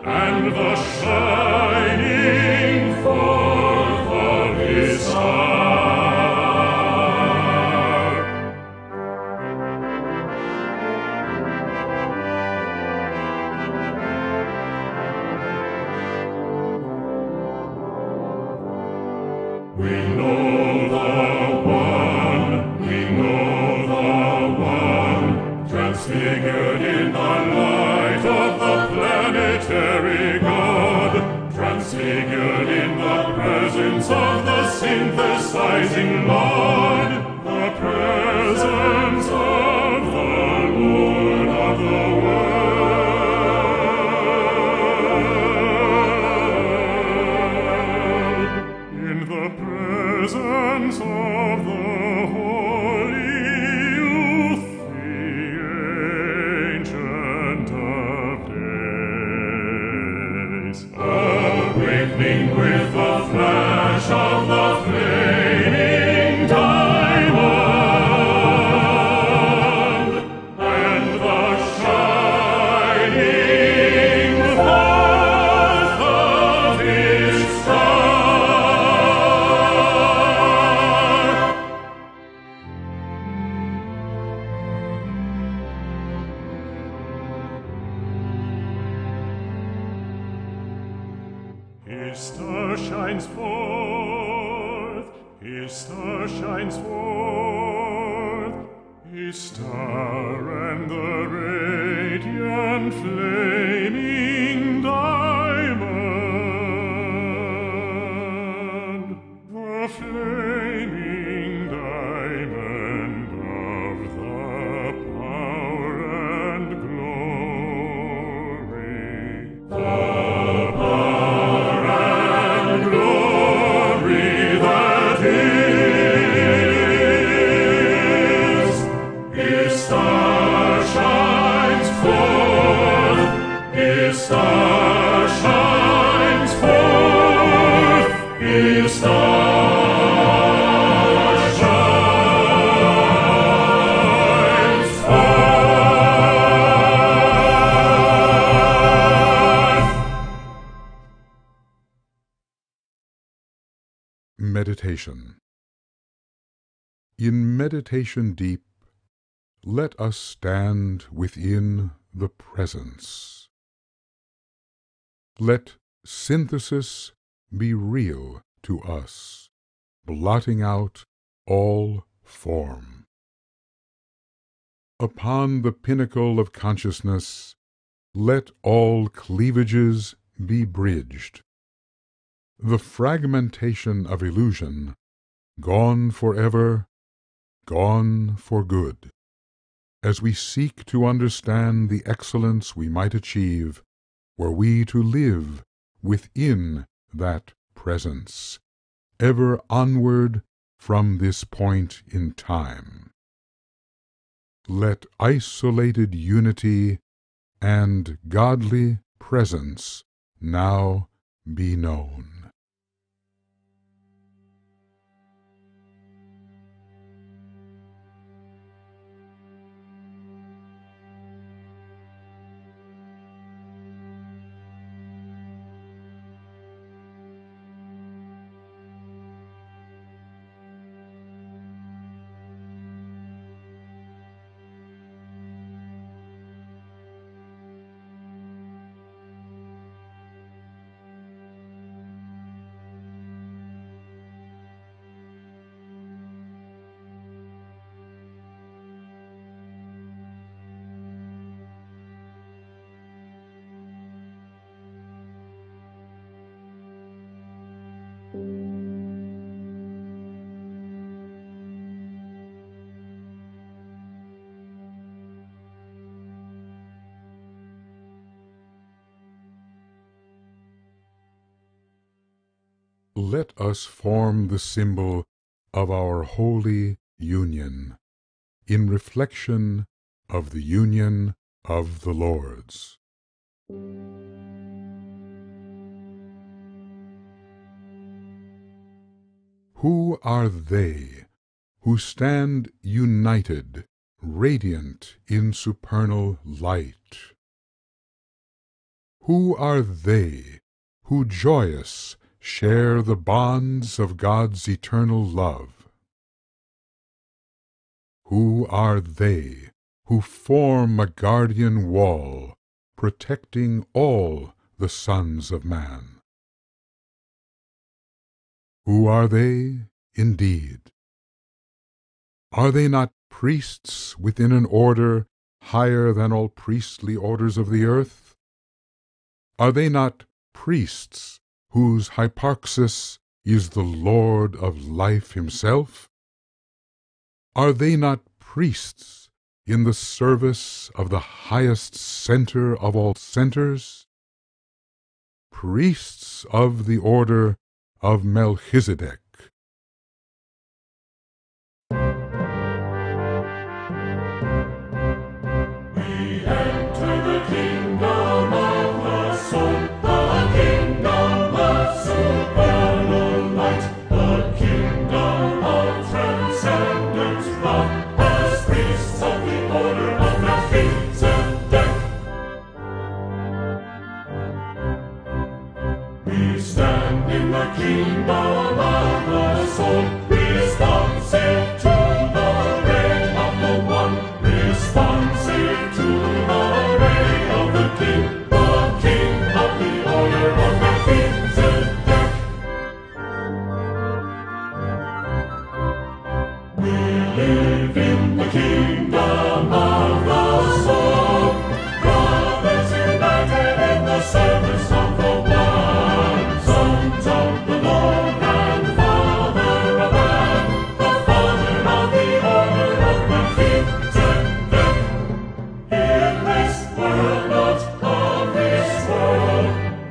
and the shining forth of his star. We know the one, transfigured in the light of the planetary God, transfigured in the presence of the synthesizing Lord, the presence of the Lord of the world. In the presence of the holy youth, the Ancient of Days, awakening with the flash of the flaming diamond, and the shining forth of his star. His star shines forth, his star shines forth, his star and the radiant flaming diamond, the flaming diamond of the power and glory. The power and glory that is. His star shines forth, his star shines forth, his star shines forth. Meditation. In meditation deep, let us stand within the presence. Let synthesis be real to us, blotting out all form. Upon the pinnacle of consciousness, let all cleavages be bridged. The fragmentation of illusion, gone forever, gone for good. As we seek to understand the excellence we might achieve, were we to live within that presence, ever onward from this point in time. Let isolated unity and godly presence now be known. Let us form the symbol of our holy union, in reflection of the union of the Lords. Who are they who stand united, radiant in supernal light? Who are they who joyous share the bonds of God's eternal love? Who are they who form a guardian wall, protecting all the sons of man? Who are they, indeed? Are they not priests within an order higher than all priestly orders of the earth? Are they not priests whose hyparxis is the Lord of life himself? Are they not priests in the service of the highest center of all centers? Priests of the order of Melchizedek. We enter the kingdom of the soul, the kingdom of supernal light, the kingdom of transcendent love, as priests of the order of Melchizedek. We stand in the kingdom of the soul, responsive to the reign of the one, responsive to the reign of the King of the order of Melchizedek. We live in the kingdom of the soul, brothers united in the service of the one, sons of the Lord and Father of man, the Father of the order of Melchizedek. In this world, not of this world,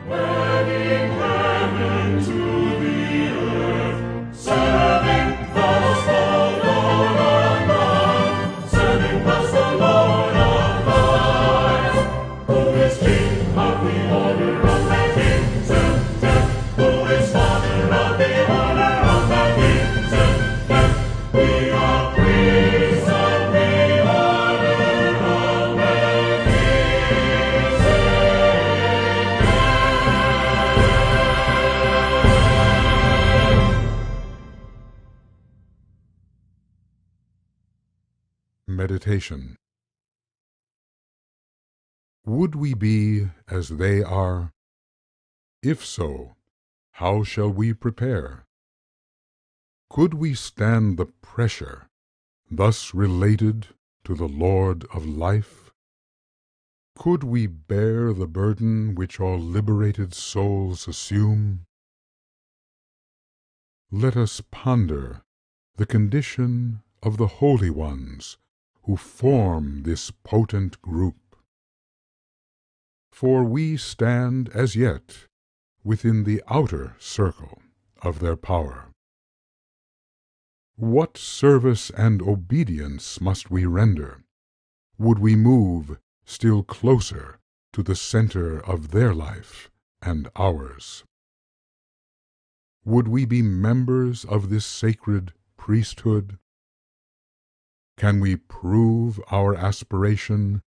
wedding heaven to the earth, serving thus the Lord of love, serving thus the Lord of life, who is King of the order of Melchizedek, who is Father of the order of Melchizedek. We are priests of the order of Melchizedek. Meditation. Would we be as they are? If so, how shall we prepare? Could we stand the pressure, thus related to the Lord of life? Could we bear the burden which all liberated souls assume? Let us ponder the condition of the holy ones who form this potent group. For we stand as yet within the outer circle of their power. What service and obedience must we render? Would we move still closer to the center of their life and ours? Would we be members of this sacred priesthood? Can we prove our aspiration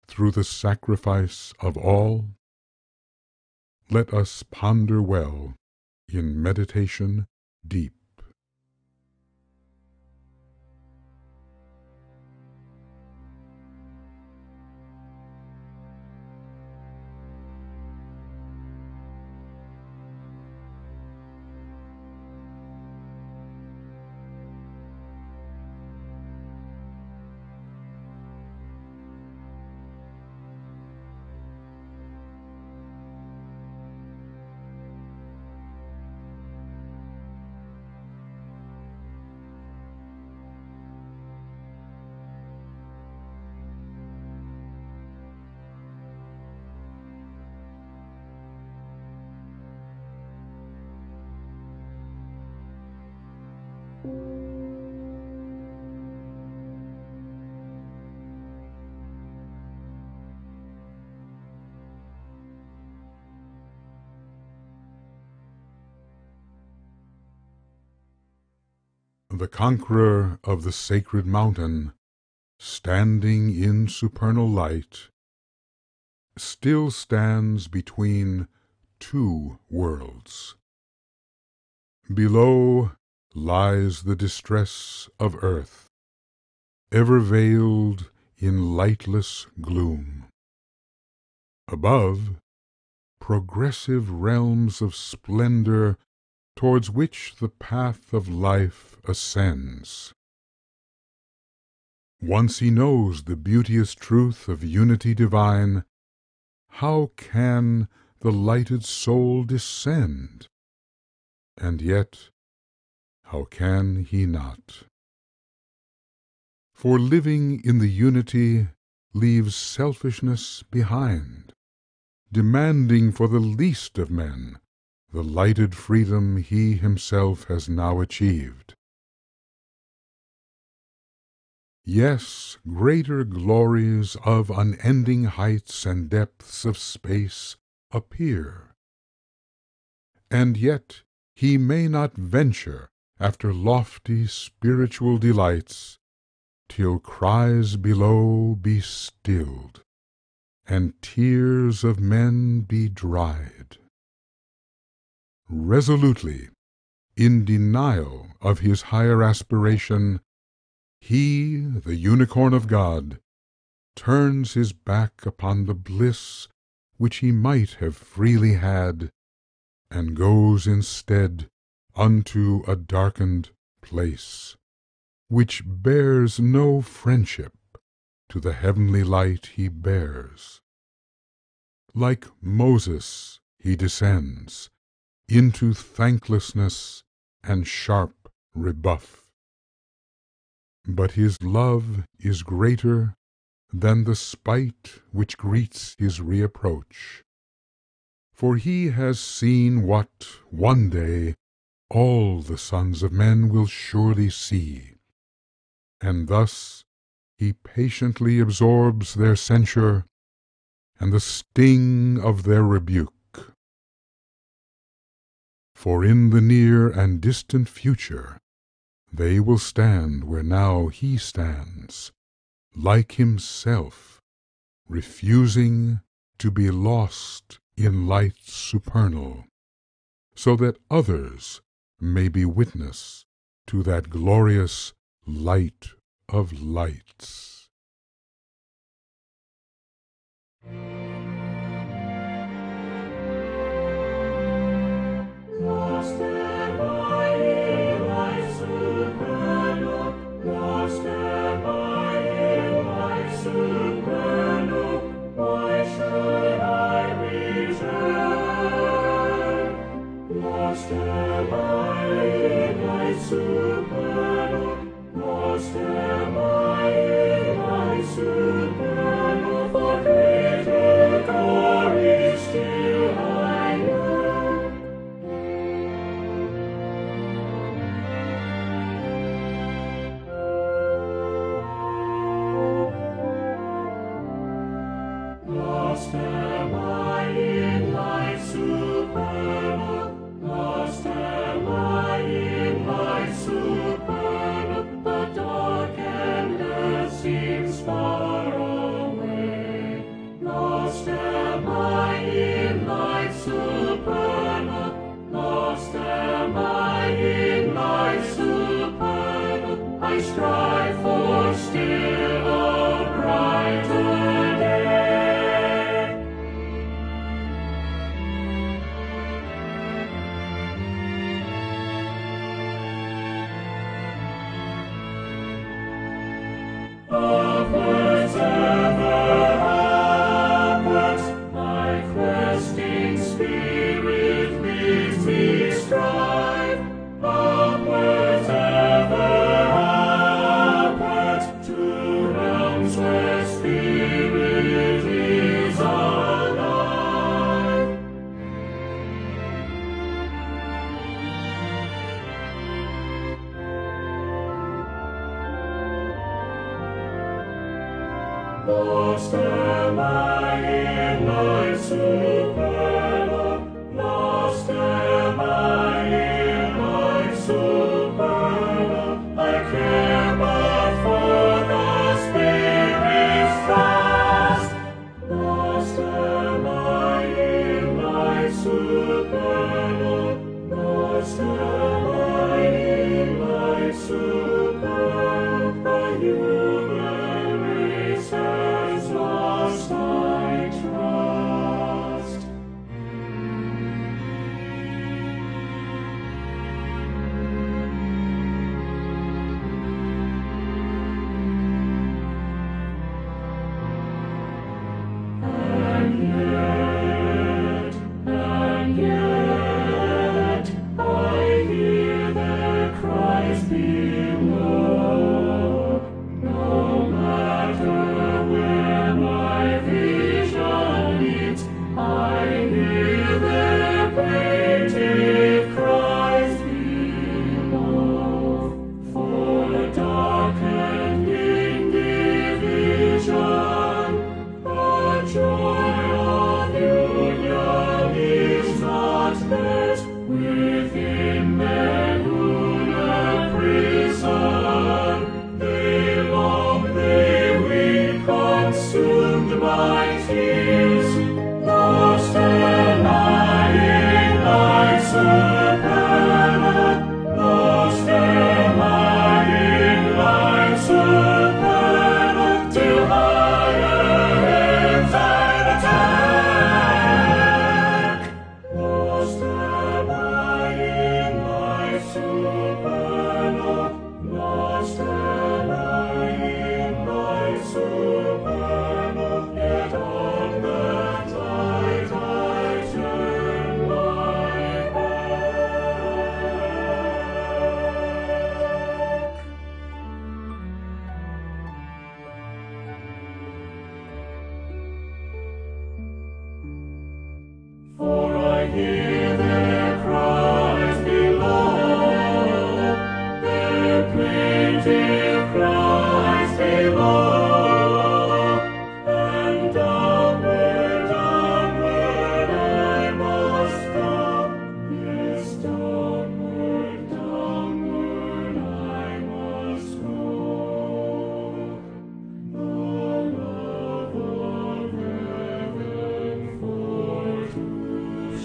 through the sacrifice of all? Let us ponder well in meditation deep. The conqueror of the sacred mountain, standing in supernal light, still stands between two worlds. Below lies the distress of earth, ever veiled in lightless gloom. Above, progressive realms of splendor towards which the path of life ascends. Once he knows the beauteous truth of unity divine, how can the lighted soul descend? And yet, how can he not? For living in the unity leaves selfishness behind, demanding for the least of men the lighted freedom he himself has now achieved. Yes, greater glories of unending heights and depths of space appear, and yet he may not venture after lofty spiritual delights till cries below be stilled and tears of men be dried. Resolutely, in denial of his higher aspiration, he, the unicorn of God, turns his back upon the bliss which he might have freely had, and goes instead unto a darkened place, which bears no friendship to the heavenly light he bears. Like Moses he descends into thanklessness and sharp rebuff. But his love is greater than the spite which greets his reapproach, for he has seen what one day all the sons of men will surely see, and thus he patiently absorbs their censure and the sting of their rebuke. For in the near and distant future they will stand where now he stands, like himself, refusing to be lost in light supernal, so that others may be witness to that glorious light of lights. Lost am I in life supernal, lost am I in life supernal, why should I return? Lost am I in life supernal, lost am I in life supernal, for greater glory still I yearn. Lost am I in life supernal, lost am I in life supernal, the dark and earth seems far away. Lost am I in life supernal, lost am I in life supernal, I strive for still a brighter day. Upwards, ever upwards, my questing spirit bids me strive. Upwards, ever Lost am I in thy supernal, lost am I in thy supernal. I care but for the Spirit's trust. Lost am I in thy supernal, lost am I in thy supernal. The human race has lost thy trust. And yet, I hear their cries below. No matter where my vision leads, I hear their plaintive cries below. For darkening division, the joy of union is not theirs. Within their lunar prison, they long, they weep, consumed by tears. Lost am I in thy supernal, lost am I in thy supernal, till higher ends I'd attack. Lost am I in thy supernal, lost am I in thy supernal. Yet on that light I turn my back. For I hear their cries below, their plaintive cries below. And downward, downward I must go. Yes, downward, downward I must go. The love of heaven for to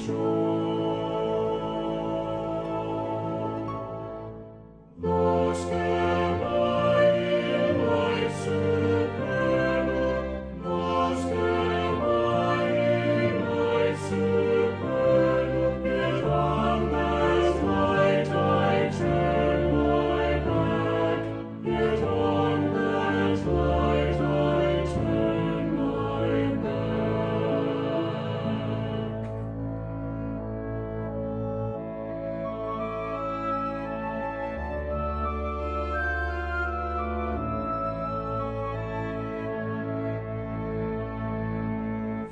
show. Lost am I in thy supernal, lost am I in thy supernal. Yet on that light I turn my back, yet on that light I turn my back.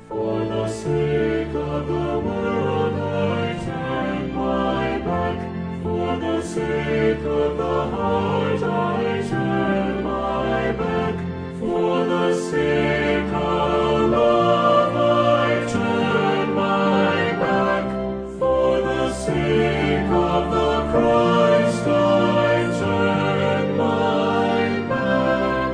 For the sake of the world I turn my back. For the sake of the heart I turn my back. For the sake of love I turn my back. For the sake of the Christ I turn my back.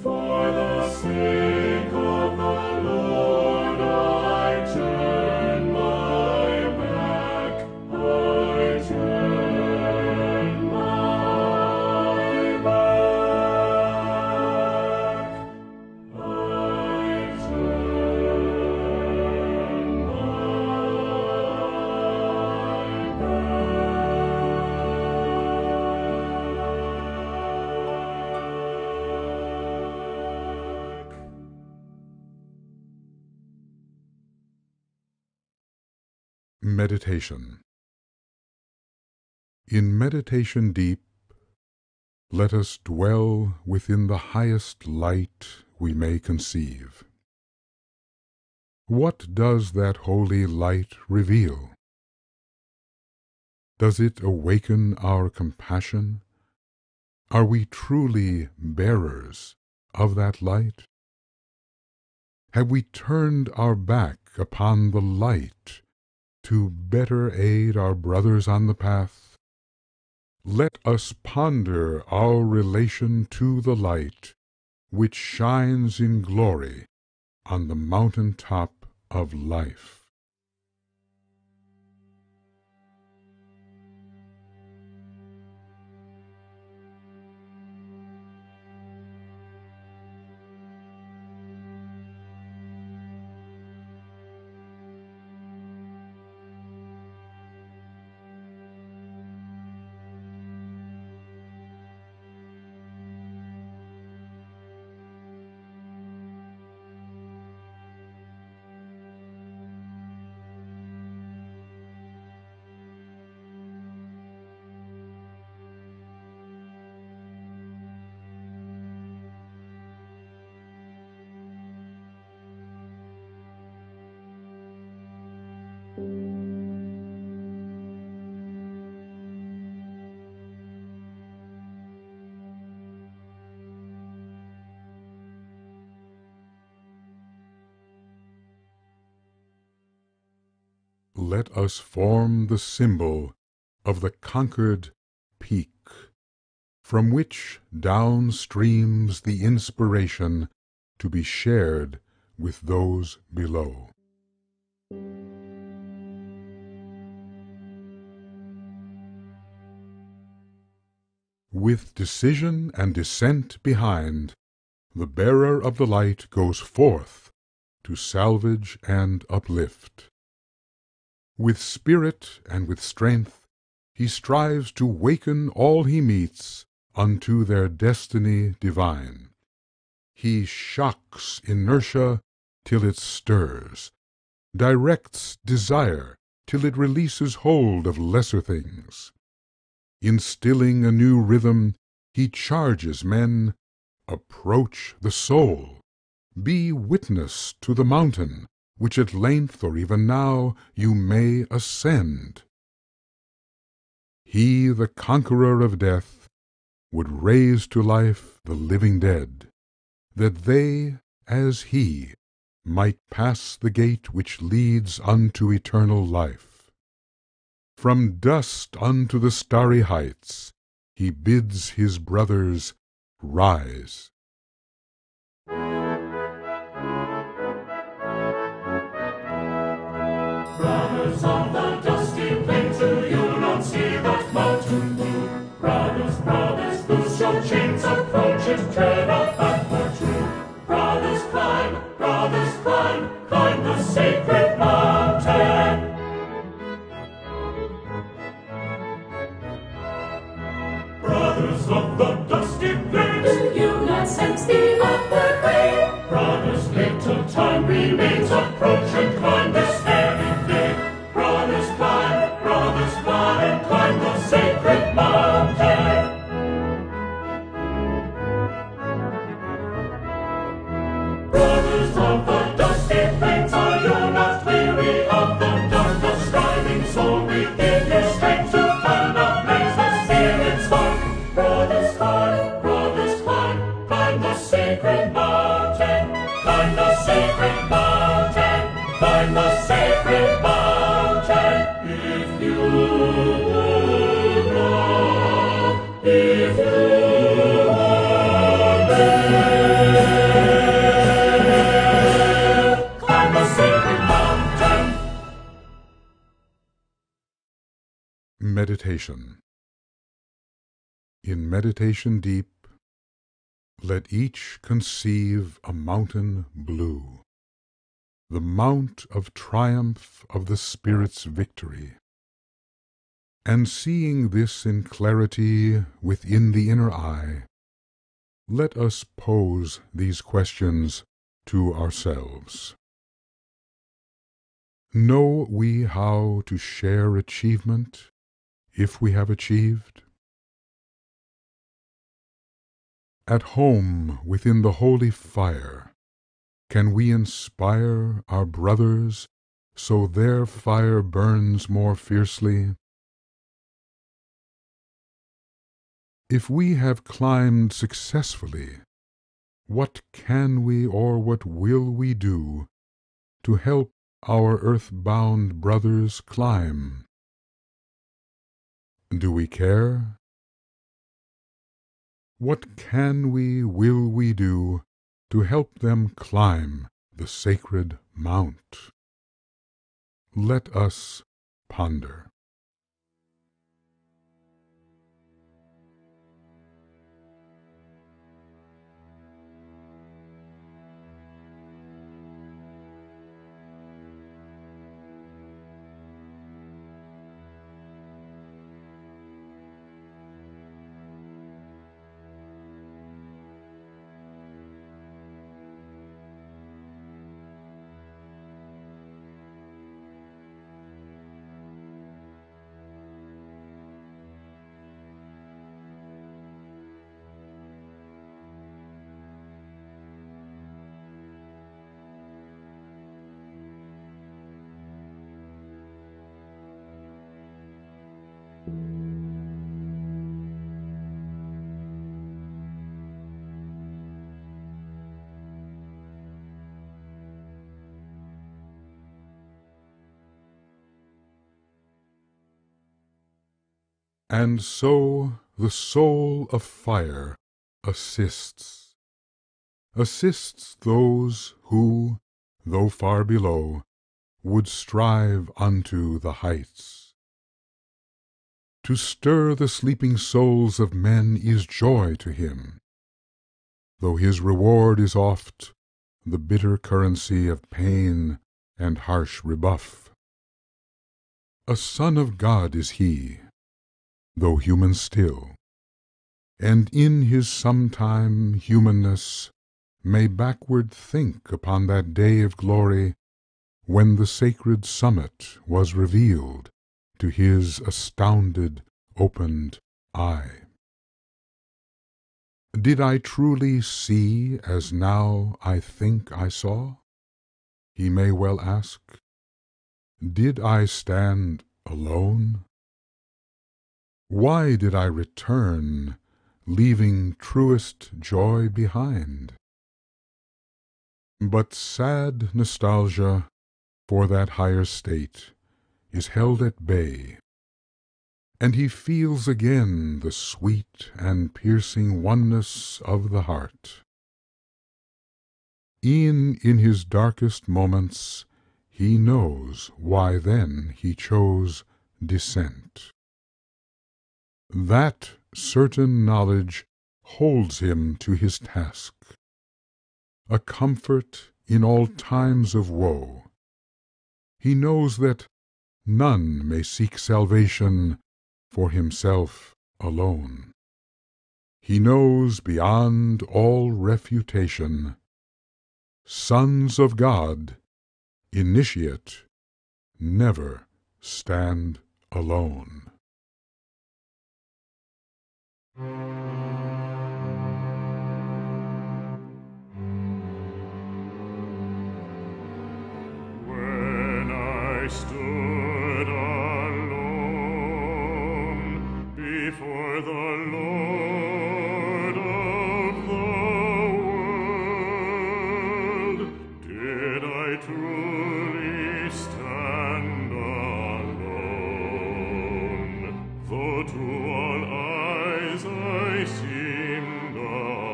For the sake of the Lord I turn my back. I turn my back. I turn Meditation. In meditation deep, let us dwell within the highest light we may conceive. What does that holy light reveal? Does it awaken our compassion? Are we truly bearers of that light? Have we turned our back upon the light to better aid our brothers on the path? Let us ponder our relation to the light which shines in glory on the mountain top of life. Let us form the symbol of the conquered peak, from which down streams the inspiration to be shared with those below. With decision and dissent behind, the bearer of the light goes forth to salvage and uplift. With spirit and with strength, he strives to waken all he meets unto their destiny divine. He shocks inertia till it stirs, directs desire till it releases hold of lesser things. Instilling a new rhythm, he charges men, approach the soul, be witness to the mountain, which at length or even now you may ascend. He, the conqueror of death, would raise to life the living dead, that they, as he, might pass the gate which leads unto eternal life. From dust unto the starry heights he bids his brothers rise. Brothers on the dusty plains, do you not see that mountain blue? Brothers, brothers, loose your chains, approach it, tread up backward too. Brothers, climb, climb the sacred mountain. Brothers of the dusty plains, Do you not sense the upward way? brothers, little time remains, approach and climb this airy plain. Brothers, climb the sacred mountain. Brothers of the dusty plains, are you not weary of the dark? The striving soul within you strength to fan ablaze the searing spark. Brothers, climb the sacred mountain. Climb the sacred mountain. Climb the sacred mountain. If you live, climb the sacred mountain. Meditation. In meditation deep, let each conceive a mountain blue, the mount of triumph of the Spirit's victory. And seeing this in clarity within the inner eye, let us pose these questions to ourselves. Know we how to share achievement, if we have achieved? At home within the holy fire, can we inspire our brothers so their fire burns more fiercely? If we have climbed successfully, What can we or what will we do to help our earth-bound brothers climb? Do we care? What can we, will we do to help them climb the sacred mount? Let us ponder. And so the soul of fire assists those who, though far below, would strive unto the heights. To stir the sleeping souls of men is joy to him, though his reward is oft the bitter currency of pain and harsh rebuff. A son of God is he, though human still, and in his sometime humanness may backward think upon that day of glory when the sacred summit was revealed to his astounded, opened eye. Did I truly see as now I think I saw? He may well ask. Did I stand alone? Why did I return, leaving truest joy behind? But sad nostalgia for that higher state is held at bay, and he feels again the sweet and piercing oneness of the heart. E'en in his darkest moments he knows why then he chose descent. That certain knowledge holds him to his task, a comfort in all times of woe. He knows that none may seek salvation for himself alone. He knows beyond all refutation, sons of God, initiate, never stand alone. When I stood alone before the Lord of the world, did I truly stand alone? Though to all eyes I seemed alone.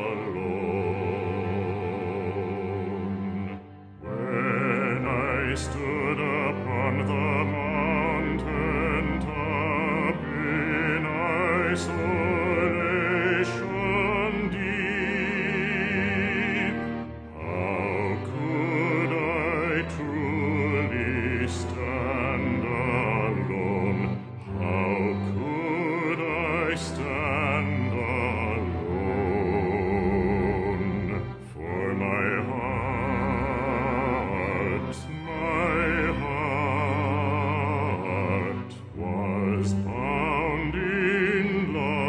When I stood upon the mountain top in isolation deep, how could I truly stand alone? How could I stand alone? For my heart was bound in love.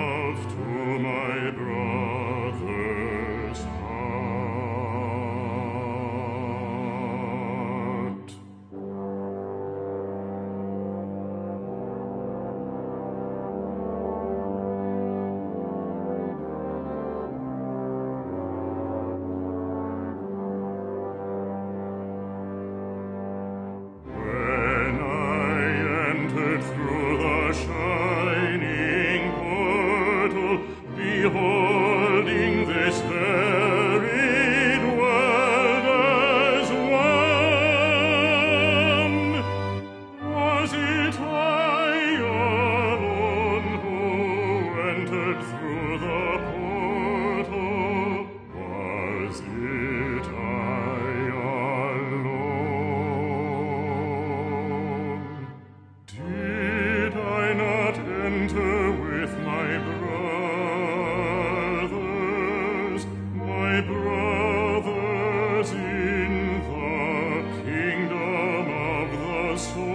my brothers in the kingdom of the soul.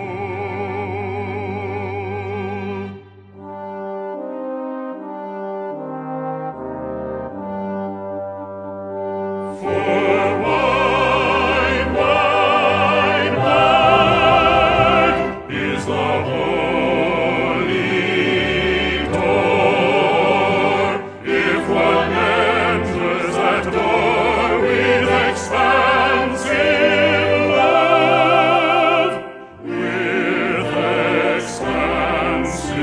For wide, wide, wide is the holy door. If one enters that door with expansive love, with expansive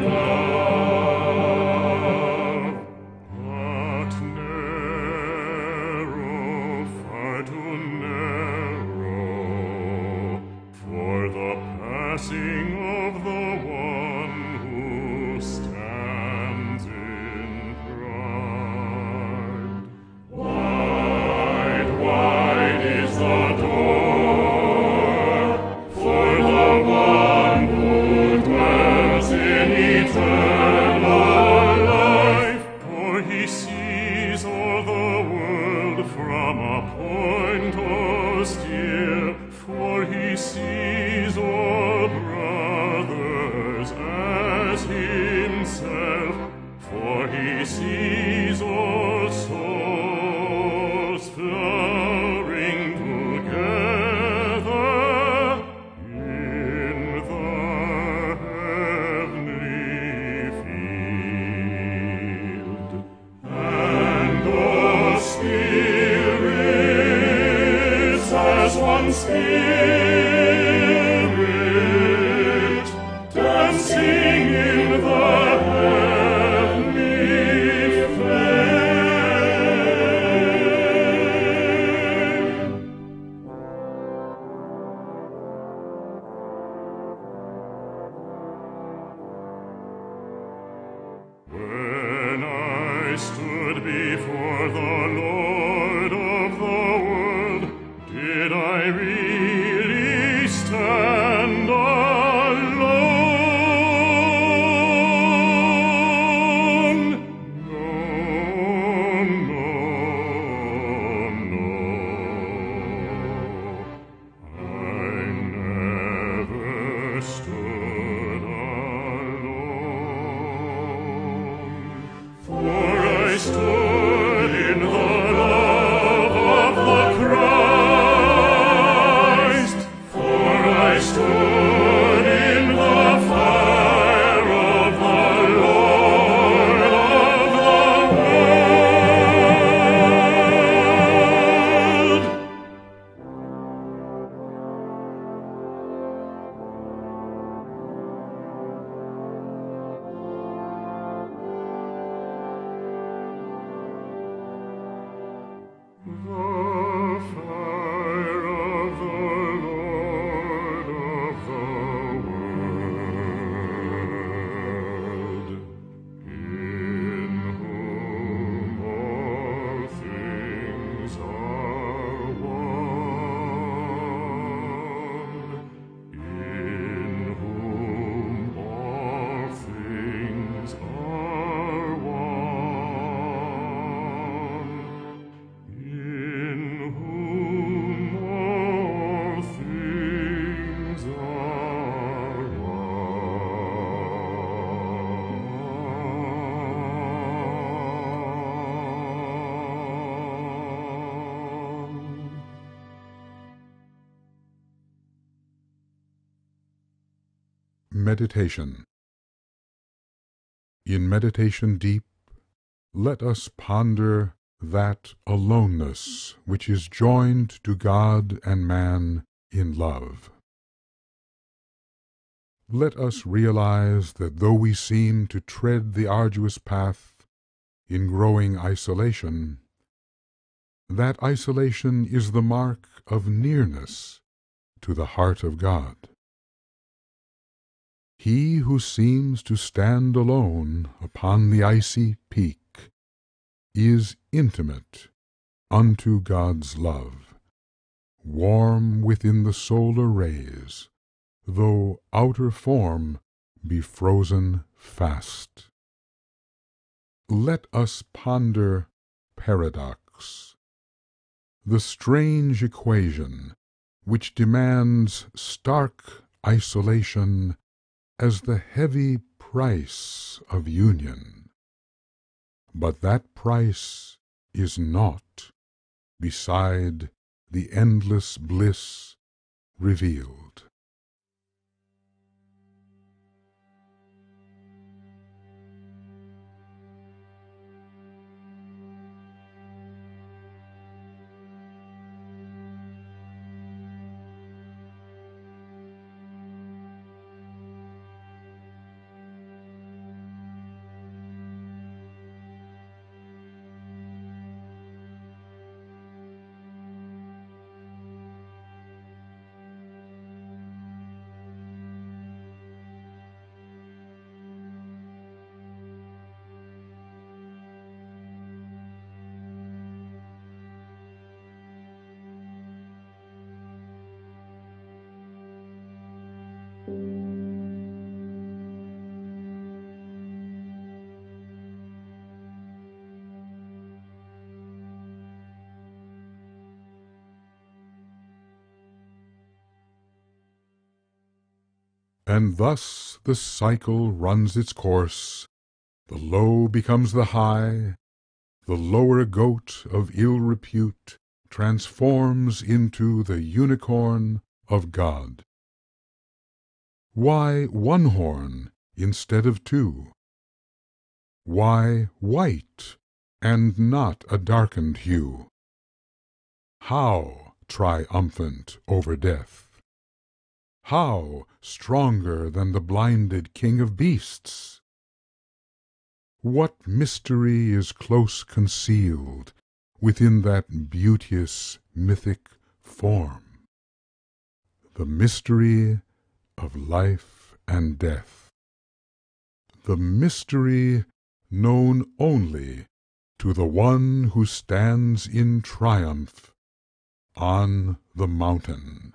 love, but narrow, far too narrow, for the passing of the one who stands in pride. Wide, wide is the door for the one who dwells in eternal life, for he sees all the world from a point austere, for he sees all brothers as himself, for he sees all souls flowering together in the heavenly field. And all spirits as one spirit, dancing in the heavenly flame. When I stood before the Lord of the world, did I really stand alone? No, no, no. I never stood alone, for I stood in the love of the Christ, for I stood in the fire of the Lord of the world. The fire of the Lord of the world, in whom all things are one, in whom all things are one, in whom all things are one. Meditation. In meditation deep, let us ponder that aloneness which is joined to God and man in love. Let us realize that though we seem to tread the arduous path in growing isolation, that isolation is the mark of nearness to the heart of God. He who seems to stand alone upon the icy peak is intimate unto God's love, warm within the solar rays, though outer form be frozen fast. let us ponder paradox, the strange equation which demands stark isolation as the heavy price of union. But that price is naught beside the endless bliss revealed. And thus the cycle runs its course. The low becomes the high, the lower goat of ill repute transforms into the unicorn of God. Why one horn instead of two? Why white and not a darkened hue? How triumphant over death? How stronger than the blinded king of beasts? What mystery is close concealed within that beauteous mythic form? The mystery of life and death. The mystery known only to the one who stands in triumph on the mountain.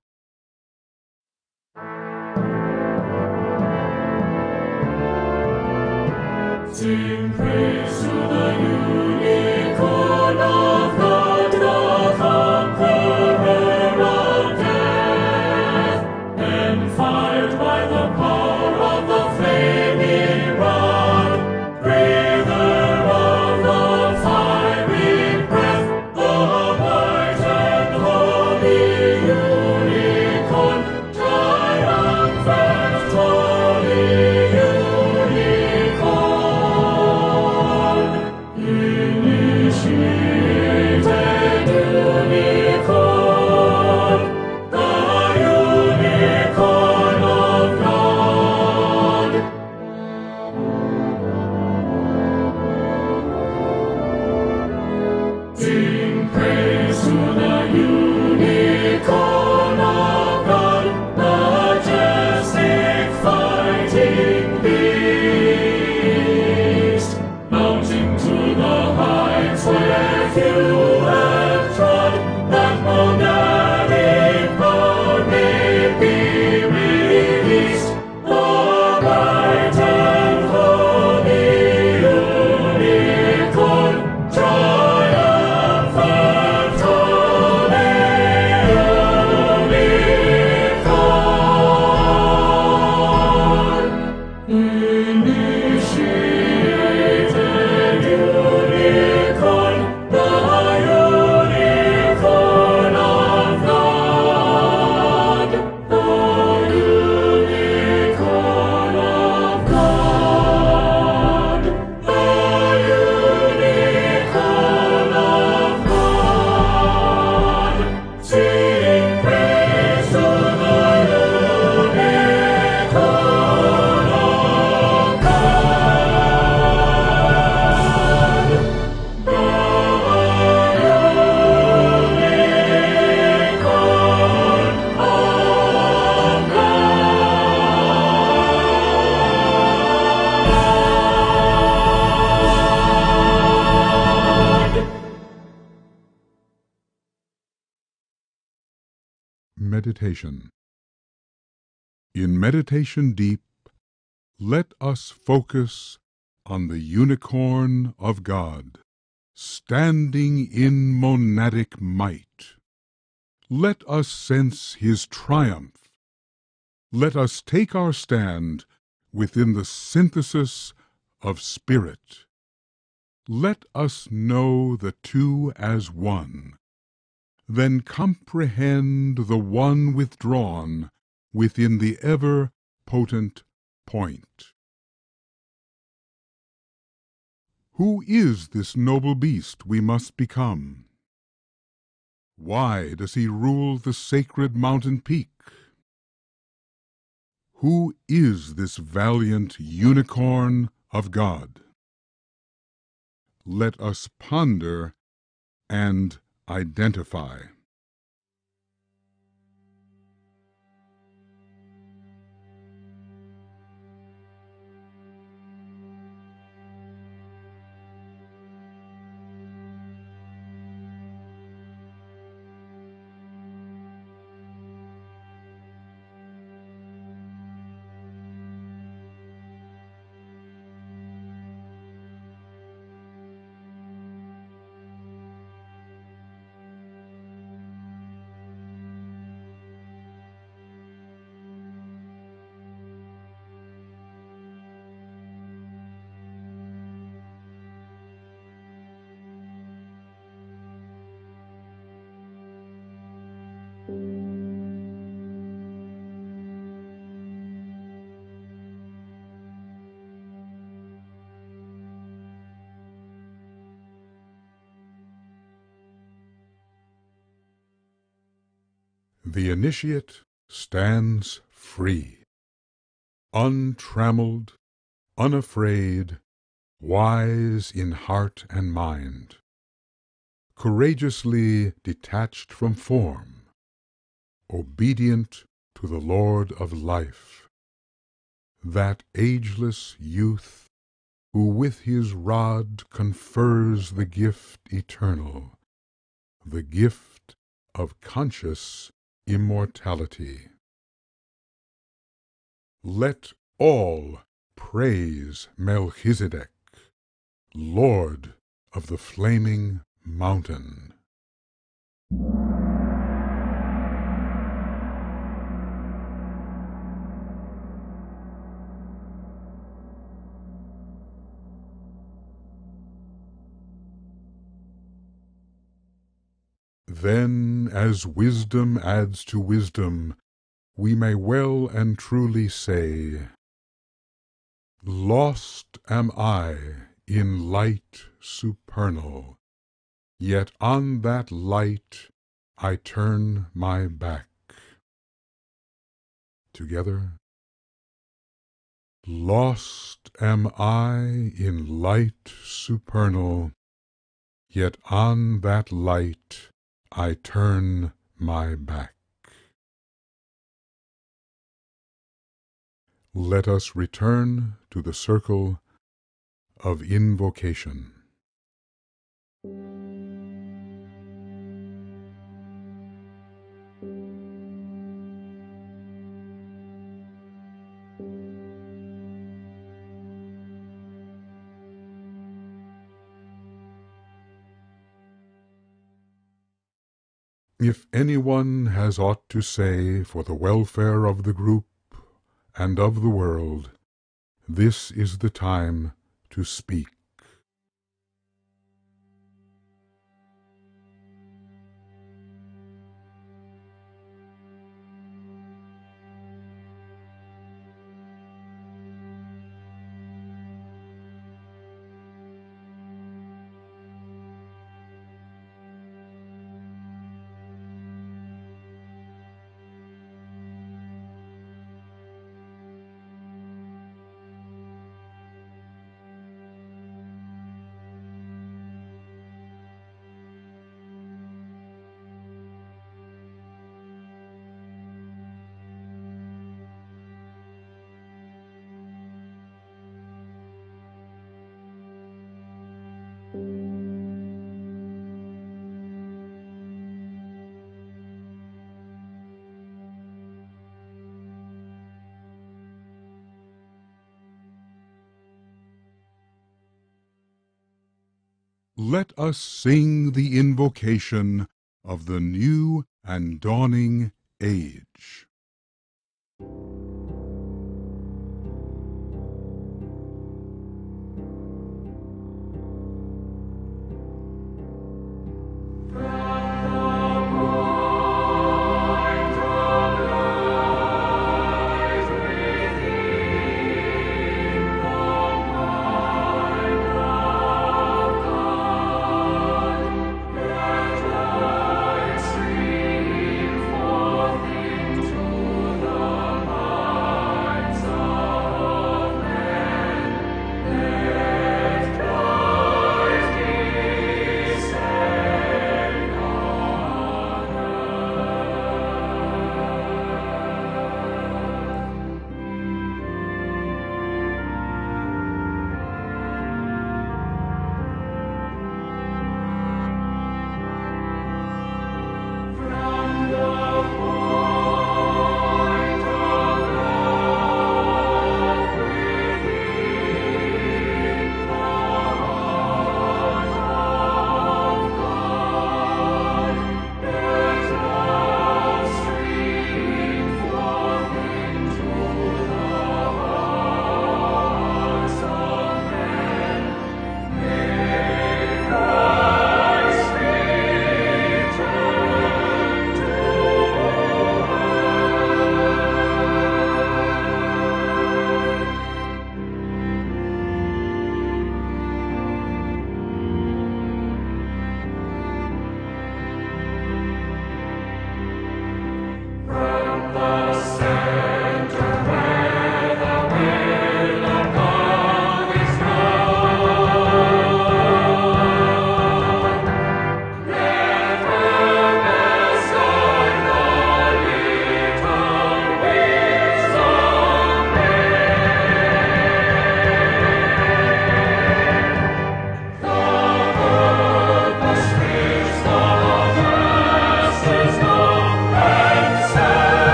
Sing praise to the unicorn of God, the conqueror of death, enfired by the power of the flaming rod, breather of the fiery breath, the white and holy unicorn, triumphant, holy unicorn. Initiated unicorn, the unicorn of God. Sing praise to the unicorn of God, majestic fighting beast, mounting to the heights where few have trod, that monadic power may be released. The bright and holy unicorn, triumphant, holy unicorn. Initiated unicorn, the unicorn of God, the unicorn of God, the unicorn of God. Sing praise to the unicorn of God. The unicorn of God. Meditation. In meditation deep, let us focus on the unicorn of God, standing in monadic might. Let us sense his triumph. Let us take our stand within the synthesis of spirit. Let us know the two as one, then comprehend the one withdrawn within the ever-potent point. Who is this noble beast we must become? Why does he rule the sacred mountain peak? Who is this valiant unicorn of God? Let us ponder and identify. The initiate stands free, untrammeled, unafraid, wise in heart and mind, courageously detached from form, obedient to the Lord of life, that ageless youth who with his rod confers the gift eternal, the gift of conscious immortality. Let all praise Melchizedek, Lord of the flaming mountain. Then, as wisdom adds to wisdom, we may well and truly say, lost am I in light supernal, yet on that light I turn my back. Together, lost am I in light supernal, yet on that light I turn my back. Let us return to the circle of invocation. If anyone has aught to say for the welfare of the group and of the world, this is the time to speak. let us sing the invocation of the new and dawning age.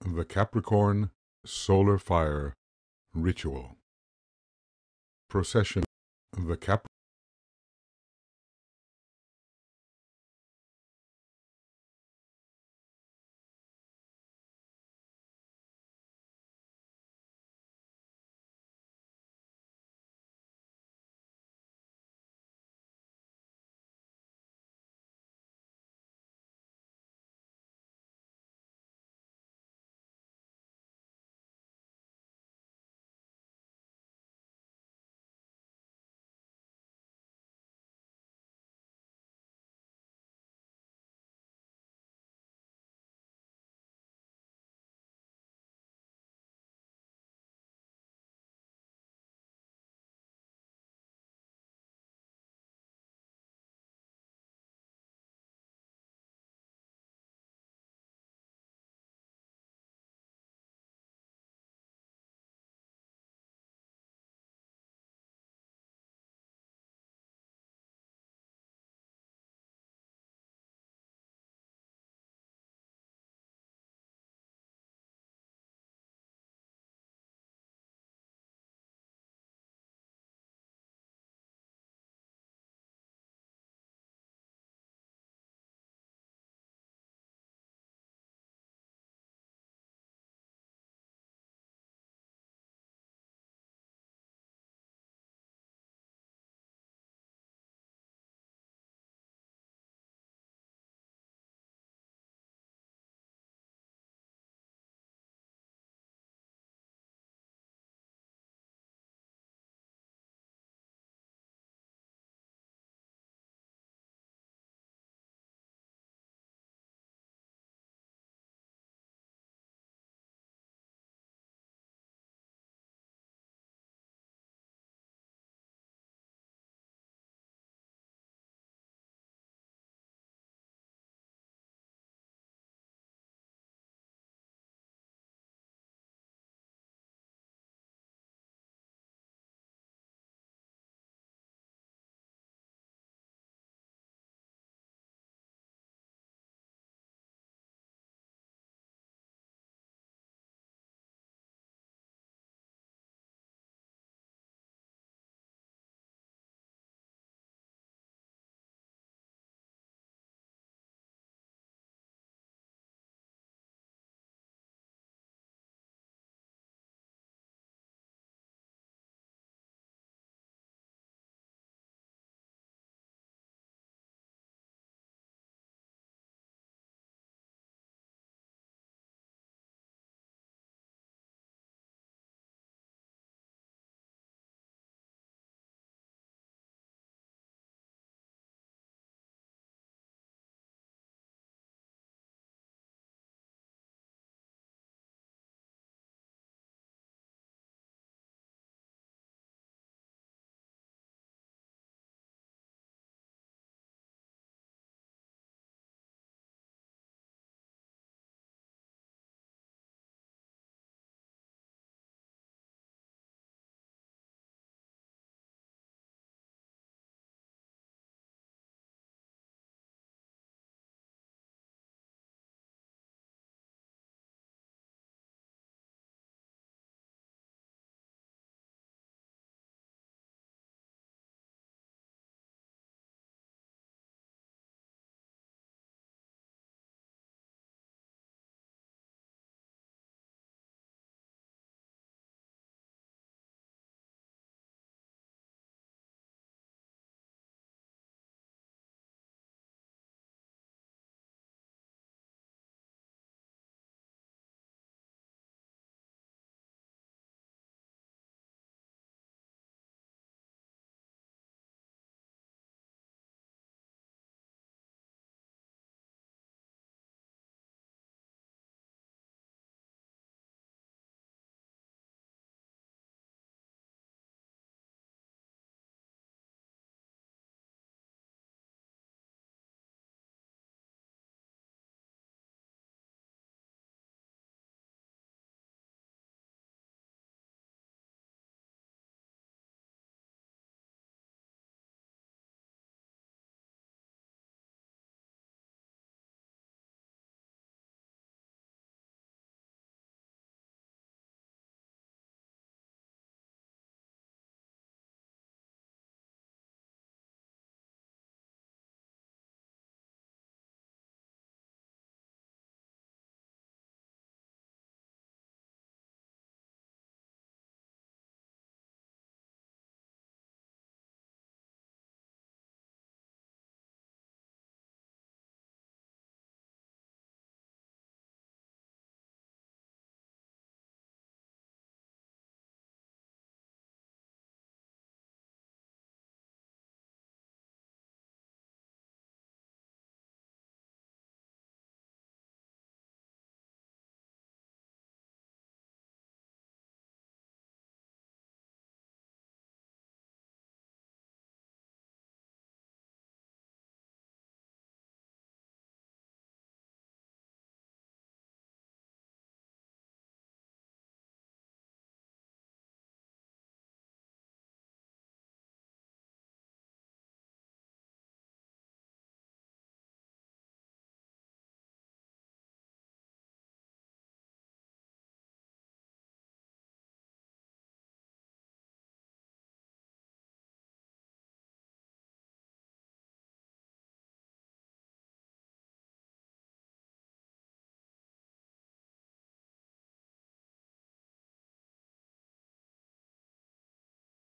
The Capricorn Solar Fire Ritual. Procession. The Capricorn